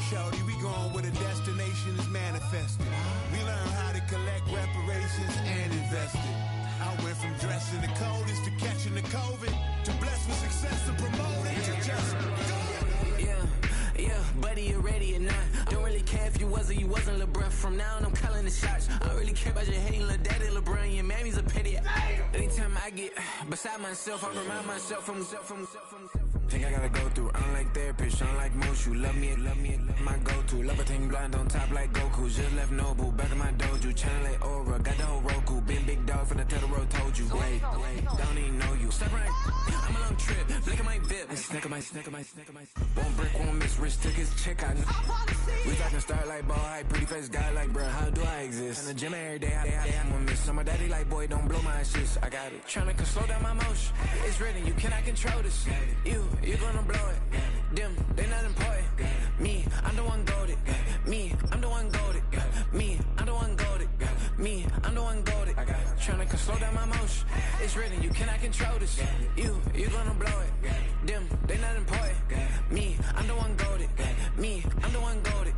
Shorty, we going where the destination is manifested. We learn how to collect reparations and invest it. I went from dressing the coldest to catching the COVID, to blessed with success and promoted to just yeah, buddy, you ready or not? Don't really care if you was or you wasn't LeBron. From now on, I'm calling the shots. I don't really care about your hating little daddy LeBron. Your mammy's a pity. Anytime I get beside myself, I remind myself from think I gotta go through. I don't like therapists, I don't like most. You love me, my go-to. Love a thing blind on top like Goku. Just left Noble, back in my dojo. Channel like Aura, got the whole Roku. Been big dog from the Tether Road, told you. Wait, don't even know you. Step right, I'm a long trip. Blink at my bib. Snack of my. Won't break, won't miss. Rich took his check out. We talking start like ball high, pretty face guy like, bruh, how do I exist? In the gym every day, I'm gonna miss. My daddy like, boy, don't blow my assist. I got it. Tryna slow down my motion. It's written, you cannot control this. You gonna blow it. Them, they not important. Me, I'm the one goated. Me, I'm the one goated. Me, I'm the one goated. Me, I'm the one goated. I got it. Tryna slow down my motion. It's written, you cannot control this. You gonna blow it. Them, they not important. Me, I'm the one goated. Me, I'm the one goated.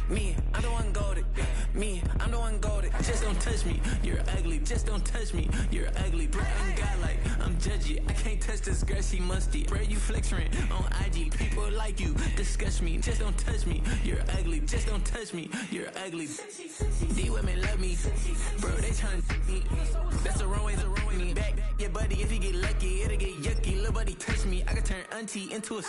Me, I'm the one goated. Me, I'm the one goated. Just don't touch me, you're ugly. Just don't touch me, you're ugly. Bro, I'm godlike, I'm judgy. I can't touch this girl, she musty. Bro, you flexing on IG. People like you disgust me. Just don't touch me, you're ugly. Just don't touch me, you're ugly. These women love me, bro, they trying to me. That's the wrong way, back your buddy, if he get lucky, it'll get yucky. Little buddy touch me, I can turn auntie into a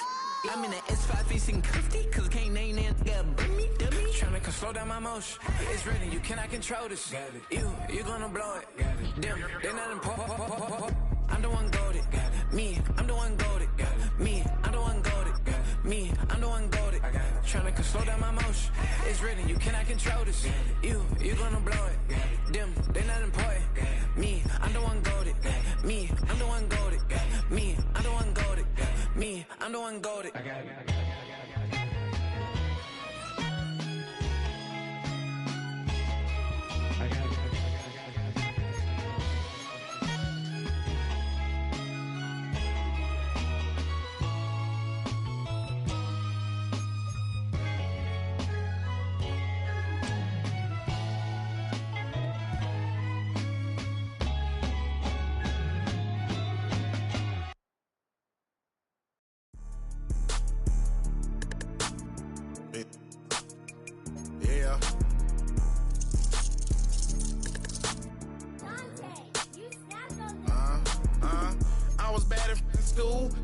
I'm in the S5 facing cuffy, cause can't name that got burn me, dummy. Tryna slow down my motion. It's written, you cannot control this. You gonna blow it. Them, they're not important. I'm the one goated. Me, I'm the one goated. Me, I'm the one goated. Me, I'm the one goated. Tryna slow down my motion. It's written, you cannot control this. You gonna blow it. Them, they're not important. Me, I'm the one goated. Me, I'm the one goated. Me, I'm the one goated. Me, I'm the one goated. I got it.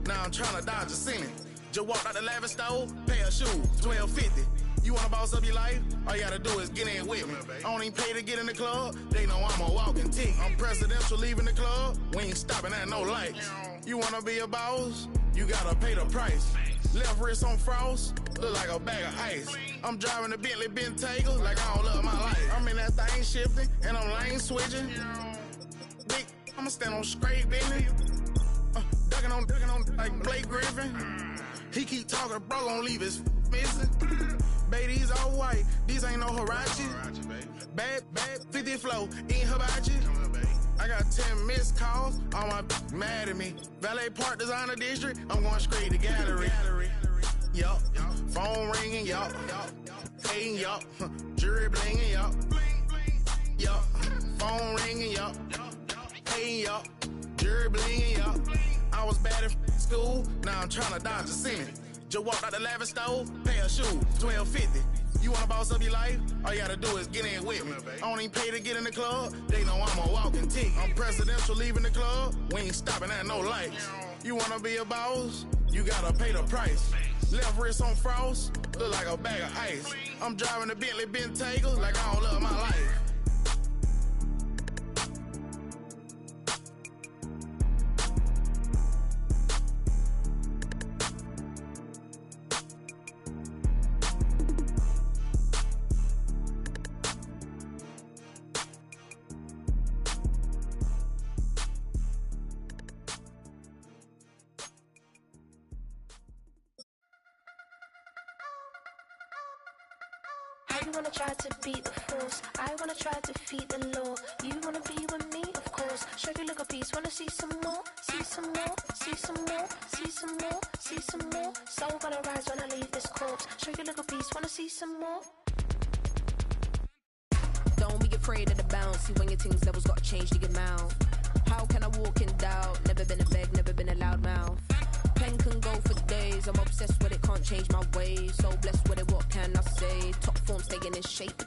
Now I'm tryna dodge a sin. Just walked out the lavish store, pay a shoe, $12.50. You wanna boss up your life? All you gotta do is get in with me. I don't even pay to get in the club. They know I'm a walking tick. I'm presidential leaving the club. We ain't stopping at no lights. You wanna be a boss? You gotta pay the price. Left wrist on frost, look like a bag of ice. I'm driving a Bentley Bentayga like I don't love my life. I'm in that thing shifting and I'm lane switching. Big, I'ma stand on straight Bentley. Ducking on like Blake Griffin. He keep talking, bro, gon' leave his missing. Baby, these all white, these ain't no Hirachi. Bad, 50 flow, ain't hibachi. I got 10 missed calls, all my mad at me. Valet Park Designer District, I'm going straight to gallery. Yup, phone ringing, yup. Hating, yup. Jury blinging, yup. Yup, phone ringing, yup. Hating, yup. Jury blinging, yup. I was bad in school, now I'm tryna dodge a sin. Just walked out the lavish store, pair of shoes, $12.50. You wanna boss up your life? All you gotta do is get in with me. I don't even pay to get in the club. They know I'm a walking tick. I'm presidential leaving the club. We ain't stopping at no lights. You wanna be a boss? You gotta pay the price. Left wrist on frost, look like a bag of ice. I'm driving a Bentley Bentayga like I don't love my life. You wanna try to beat the force, I wanna try to defeat the law. You wanna be with me, of course. Show you look a piece, wanna see some more, see some more, see some more, see some more, see some more. Soul gonna rise when I leave this corpse. Show you look a piece, wanna see some more. Don't be afraid of the bounce. See when your things levels gotta change to your mouth. How can I walk in doubt? Never been a beg, never been a loud mouth. Pen can go for days. I'm obsessed with it, can't change my ways. So blessed with it, what can I say? Top form staying in shape.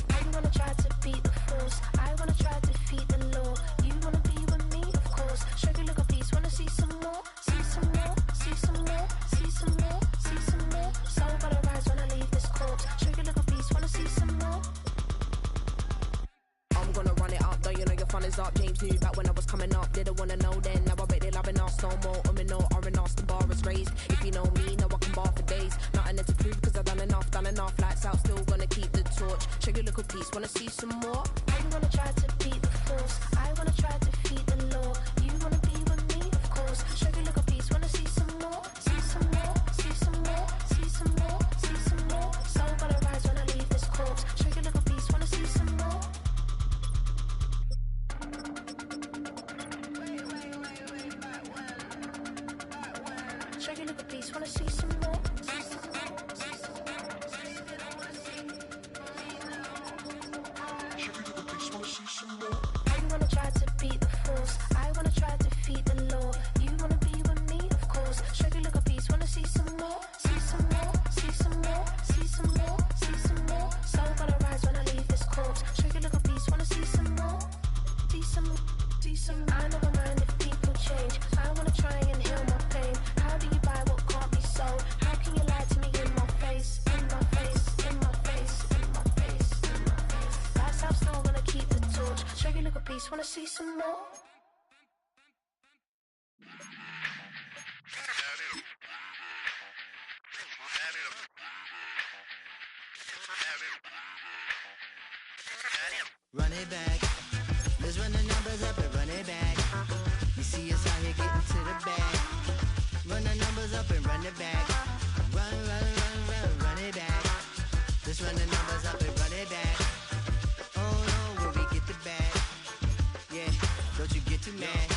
You wanna try to beat the force, I wanna try to defeat the law. You wanna be with me, of course. Show you look a piece, wanna see some more, see some more, see some more, see some more, see some more. Soul gonna rise when I leave this corpse. Show you look a piece, wanna see some more. I'm gonna run it up, though you know your fun is up. James knew back when I was coming up, didn't wanna know then. Now I bet they loving us no more. No R&R's, the bar is raised. If you know me, now I can bar for days. Nothing there to prove, cause I've done enough. Lights out, still gonna keep the torch. Show you look a piece, wanna see some more? You wanna try to beat the force, I wanna try to defeat the law. You wanna be with me, of course. Show you look a piece, wanna see some more, see some more, see some more, see some more, see some more. Soul gonna rise when I leave this corpse. Show you look a piece, wanna see some more. Show you look a piece, wanna see some more. You wanna try to beat the force, I wanna try to defeat the law. You wanna be with me, of course. Show you look a piece, wanna see some more, see some more, see some more, see some more, see some more. Soul gonna rise when I leave this corpse. Show you look a piece, wanna see some more, see some, see some. I never mind if people change. I wanna try and heal my pain. How do you buy what can't be sold? How can you lie to me in my face, in my face, in my face, in my face, in my face? That's how I'm still gonna keep the torch. Show you look a piece, wanna see some more? Run it back. Let's run the numbers up and run it back. You see us out here getting to the bag. Run the numbers up and run it back. Run, run, run, run, run it back. Let's run the numbers up and run it back. Oh no, when we get the bag. Yeah, don't you get too mad.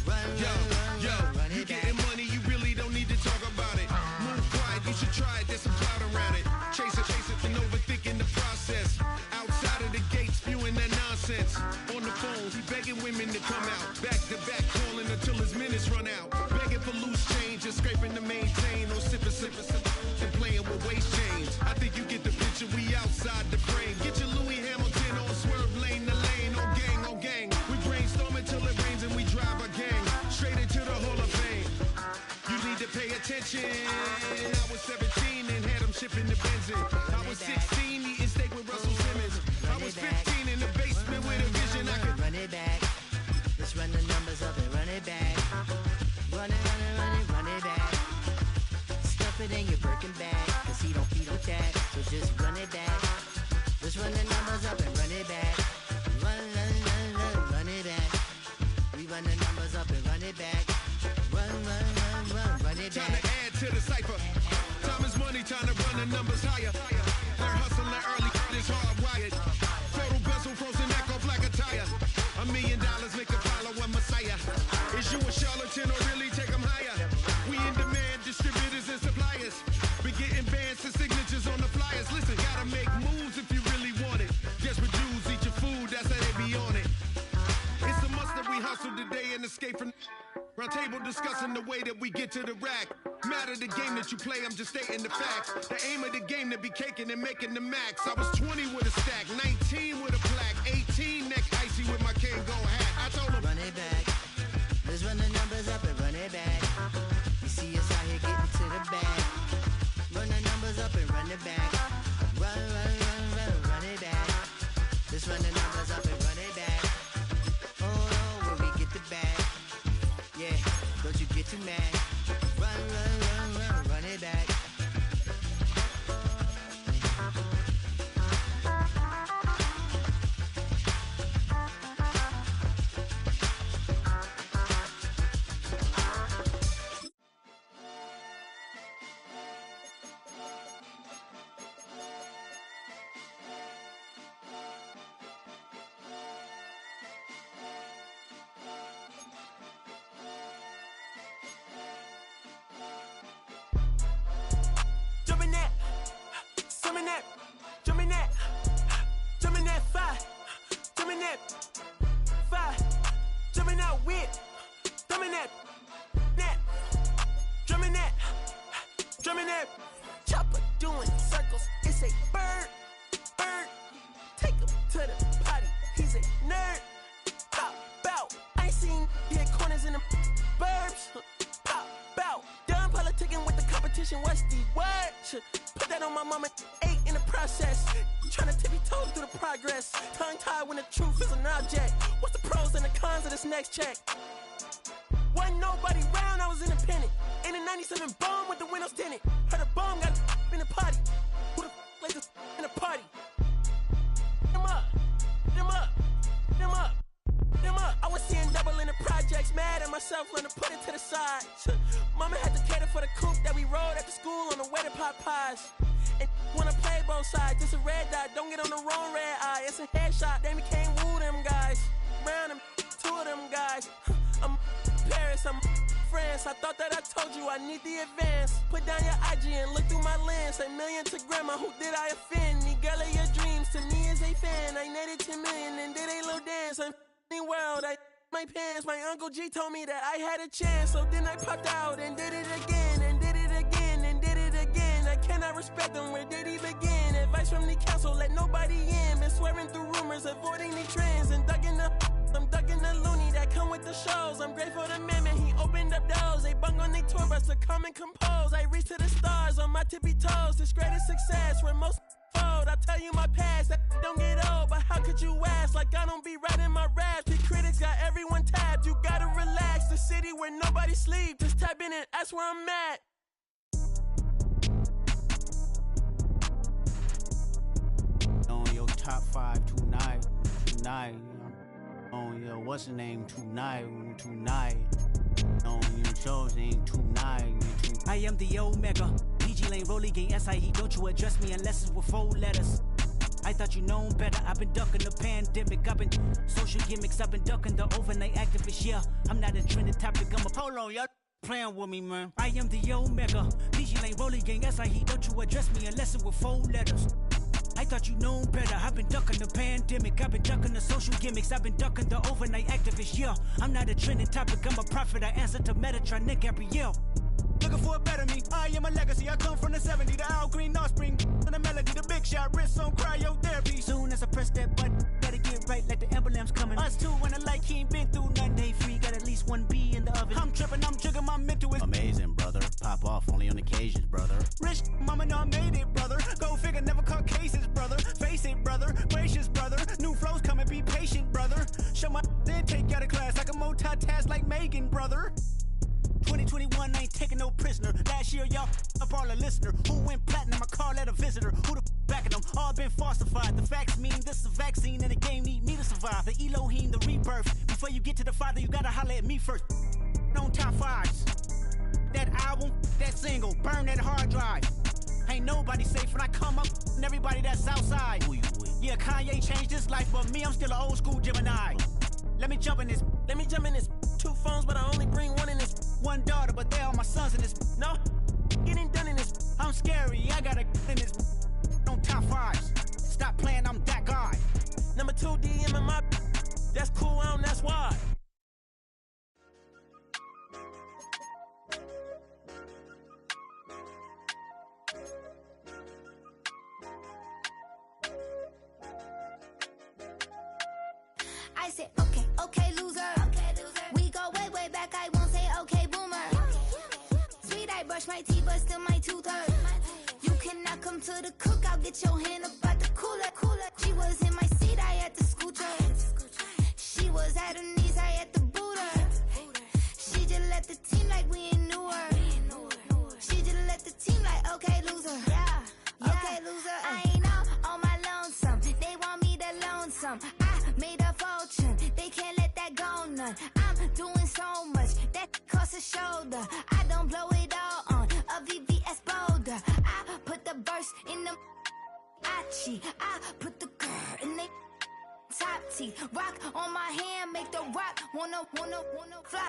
Run, run, run, run, run it back. You getting money, you really don't need to talk about it. Move quiet, you should try it, there's some clout around it. Chase it, and overthinking the process. Outside of the gate, spewing that nonsense. On the phone, he begging women to come out. Back to back, calling until his minutes run out. Begging for loose change and scraping to maintain. Or sipping, and playing with waist chains. I think you get the picture, we outside the frame. Get your Louis Hamilton on swerve lane to lane. On gang, on gang. We brainstorm until it rains and we drive our gang straight into the Hall of Fame. You need to pay attention. I was 17 and had them shipping the Benzin. I was 16 eating steak with Russell Simmons. I was 15 in the basement with a vision. I could run it back. Let's run the numbers up and run it back. Run it, run it, run it, run it back. Stuff it in your Birkin bag, cause he don't feed on that. So just run it back. Let's run the numbers up and run it back. Run, run, run, run, run it back. We run the numbers up and run it back. Run, run, run, run, run it back. Time to add to the cipher. Time is money, time to run the numbers higher. Learn hustling early, this hardwired. Total bezel, frozen neck off like a tire. $1 million make a follow a messiah. Is you a charlatan or really take them higher? We in demand, distributors and suppliers. Be getting bands and signatures on the flyers. Listen, gotta make moves if you really want it. Desperate Jews eat your food, that's how they be on it. It's a must that we hustle today and escape from. our table discussing the way that we get to the rack. Matter the game that you play, I'm just stating the facts. The aim of the game to be caking and making the max. I was 20 with a stack, 19 with a plaque, 18 neck icy with my Kango hat. I told him, run it back. Let's run the numbers up and run it back. You see us out here getting to the bag. Run the numbers up and run it back. Run it back. Let's run the numbers up and run it back. Oh, when we get the bag. Yeah, don't you get too mad. Run it back. Chopper doing circles, it's a bird. Take him to the potty, he's a nerd. Pop out, I ain't seen hit corners in the burbs. Pop out, done politicking with the competition, what's the word? Put that on my mama, 8 in the process. Tryna tippy toes through the progress. Tongue tied when the truth is an object. What's the pros and the cons of this next check? Wasn't nobody round, I was independent. In a 97 bomb with the windows tinted. Heard a bomb got in the party. Who the like this in the party? Them up. I was seeing double in the projects, mad at myself, learn to put it to the side. Mama had to cater for the coupe that we rode after school on the way to pot pies. And wanna play both sides, it's a red dot, don't get on the wrong red eye. It's a headshot, they became woo them guys. Round them, 2 of them guys. I'm Paris, I'm France. I thought that I told you I need the advance. Put down your IG and look through my lens. A million to grandma, who did I offend? The girl of your dreams to me is a fan. I netted 10 million and did a little dance. I'm f***ing world, I my pants. My Uncle G told me that I had a chance. So then I popped out and did it again. And did it again and did it again. I cannot respect them, where did he begin? Advice from the council, let nobody in. Been swearing through rumors, avoiding the trends. And I'm ducking the loony that come with the shows. I'm grateful to man, he opened up doors. They bung on their tour bus to come and compose. I reach to the stars on my tippy toes. This greatest success where most fold. I tell you my past, that don't get old. But how could you ask? Like I don't be writing my raps. The critics got everyone tapped. You gotta relax. The city where nobody sleep. Just type in and that's where I'm at. On your top 5 tonight. On your what's the name tonight. On your show's name tonight. I am the Omega. PG Lane, Rolly Gang, SIE. Don't you address me unless it's with 4 letters. I thought you known better. I've been ducking the pandemic. I've been social gimmicks. I've been ducking the overnight activists. Yeah, I'm not a trending topic. I'm a hold on, y'all playing with me, man. I am the Omega. PG Lane, Rolly Gang, SIE. Don't you address me unless it's with 4 letters. I thought you known better. I've been ducking the pandemic. I've been ducking the social gimmicks. I've been ducking the overnight activists. Yeah, I'm not a trending topic. I'm a prophet. I answer to Metatron, Nick Gabrielle. Looking for a better me, I am a legacy. I come from the 70s, the Al Green offspring, and the melody, the big shot, wrist on cryotherapy. Soon as I press that button, gotta get right like the emblem's coming. Us two when the light he ain't been through nothing. Day free, got at least 1 B in the oven. I'm tripping, I'm jigging, my mental is amazing, brother. Pop off only on occasions, brother. Rich, mama know I made it, brother. Go figure, never caught cases, brother. Face it, brother. Gracious, brother. New flows coming, be patient, brother. Show my then take you out of class like a multitask like Megan, brother. 2021, I ain't taking no prisoner. Last year, y'all up all a listener. Who went platinum? I call that a visitor. Who the backing them? All been falsified. The facts mean this is a vaccine and the game need me to survive. The Elohim, the rebirth. Before you get to the Father, you gotta holler at me first. On top 5s. That album, that single, burn that hard drive. Ain't nobody safe when I come up, and everybody that's outside. Who you with? Yeah, Kanye changed his life, but me, I'm still an old school Gemini. Let me jump in this. 2 phones, but I only bring 1 in this. 1 daughter, but they all my sons in this. No, getting done in this. I'm scary, I gotta in this. On top 5s. Stop playing, I'm that guy. Number 2 DM in my. That's cool, that's why. brush my teeth, but still my tooth hurt. You cannot come to the cookout, get your hand up out the cooler. She was in my seat, I had to scoot her. She was at her knees, I had to boot her. She just left the team like we ain't knew her. She just left the team like, okay, loser. Yeah, okay, loser. I ain't out on my lonesome. They want me to loan some. I made a fortune. They can't let that go none. I'm doing so much that costs a shoulder. I don't blow it all on a VVS boulder. I put the burst in the I put the girl in they top teeth. Rock on my hand, make the rock wanna fly.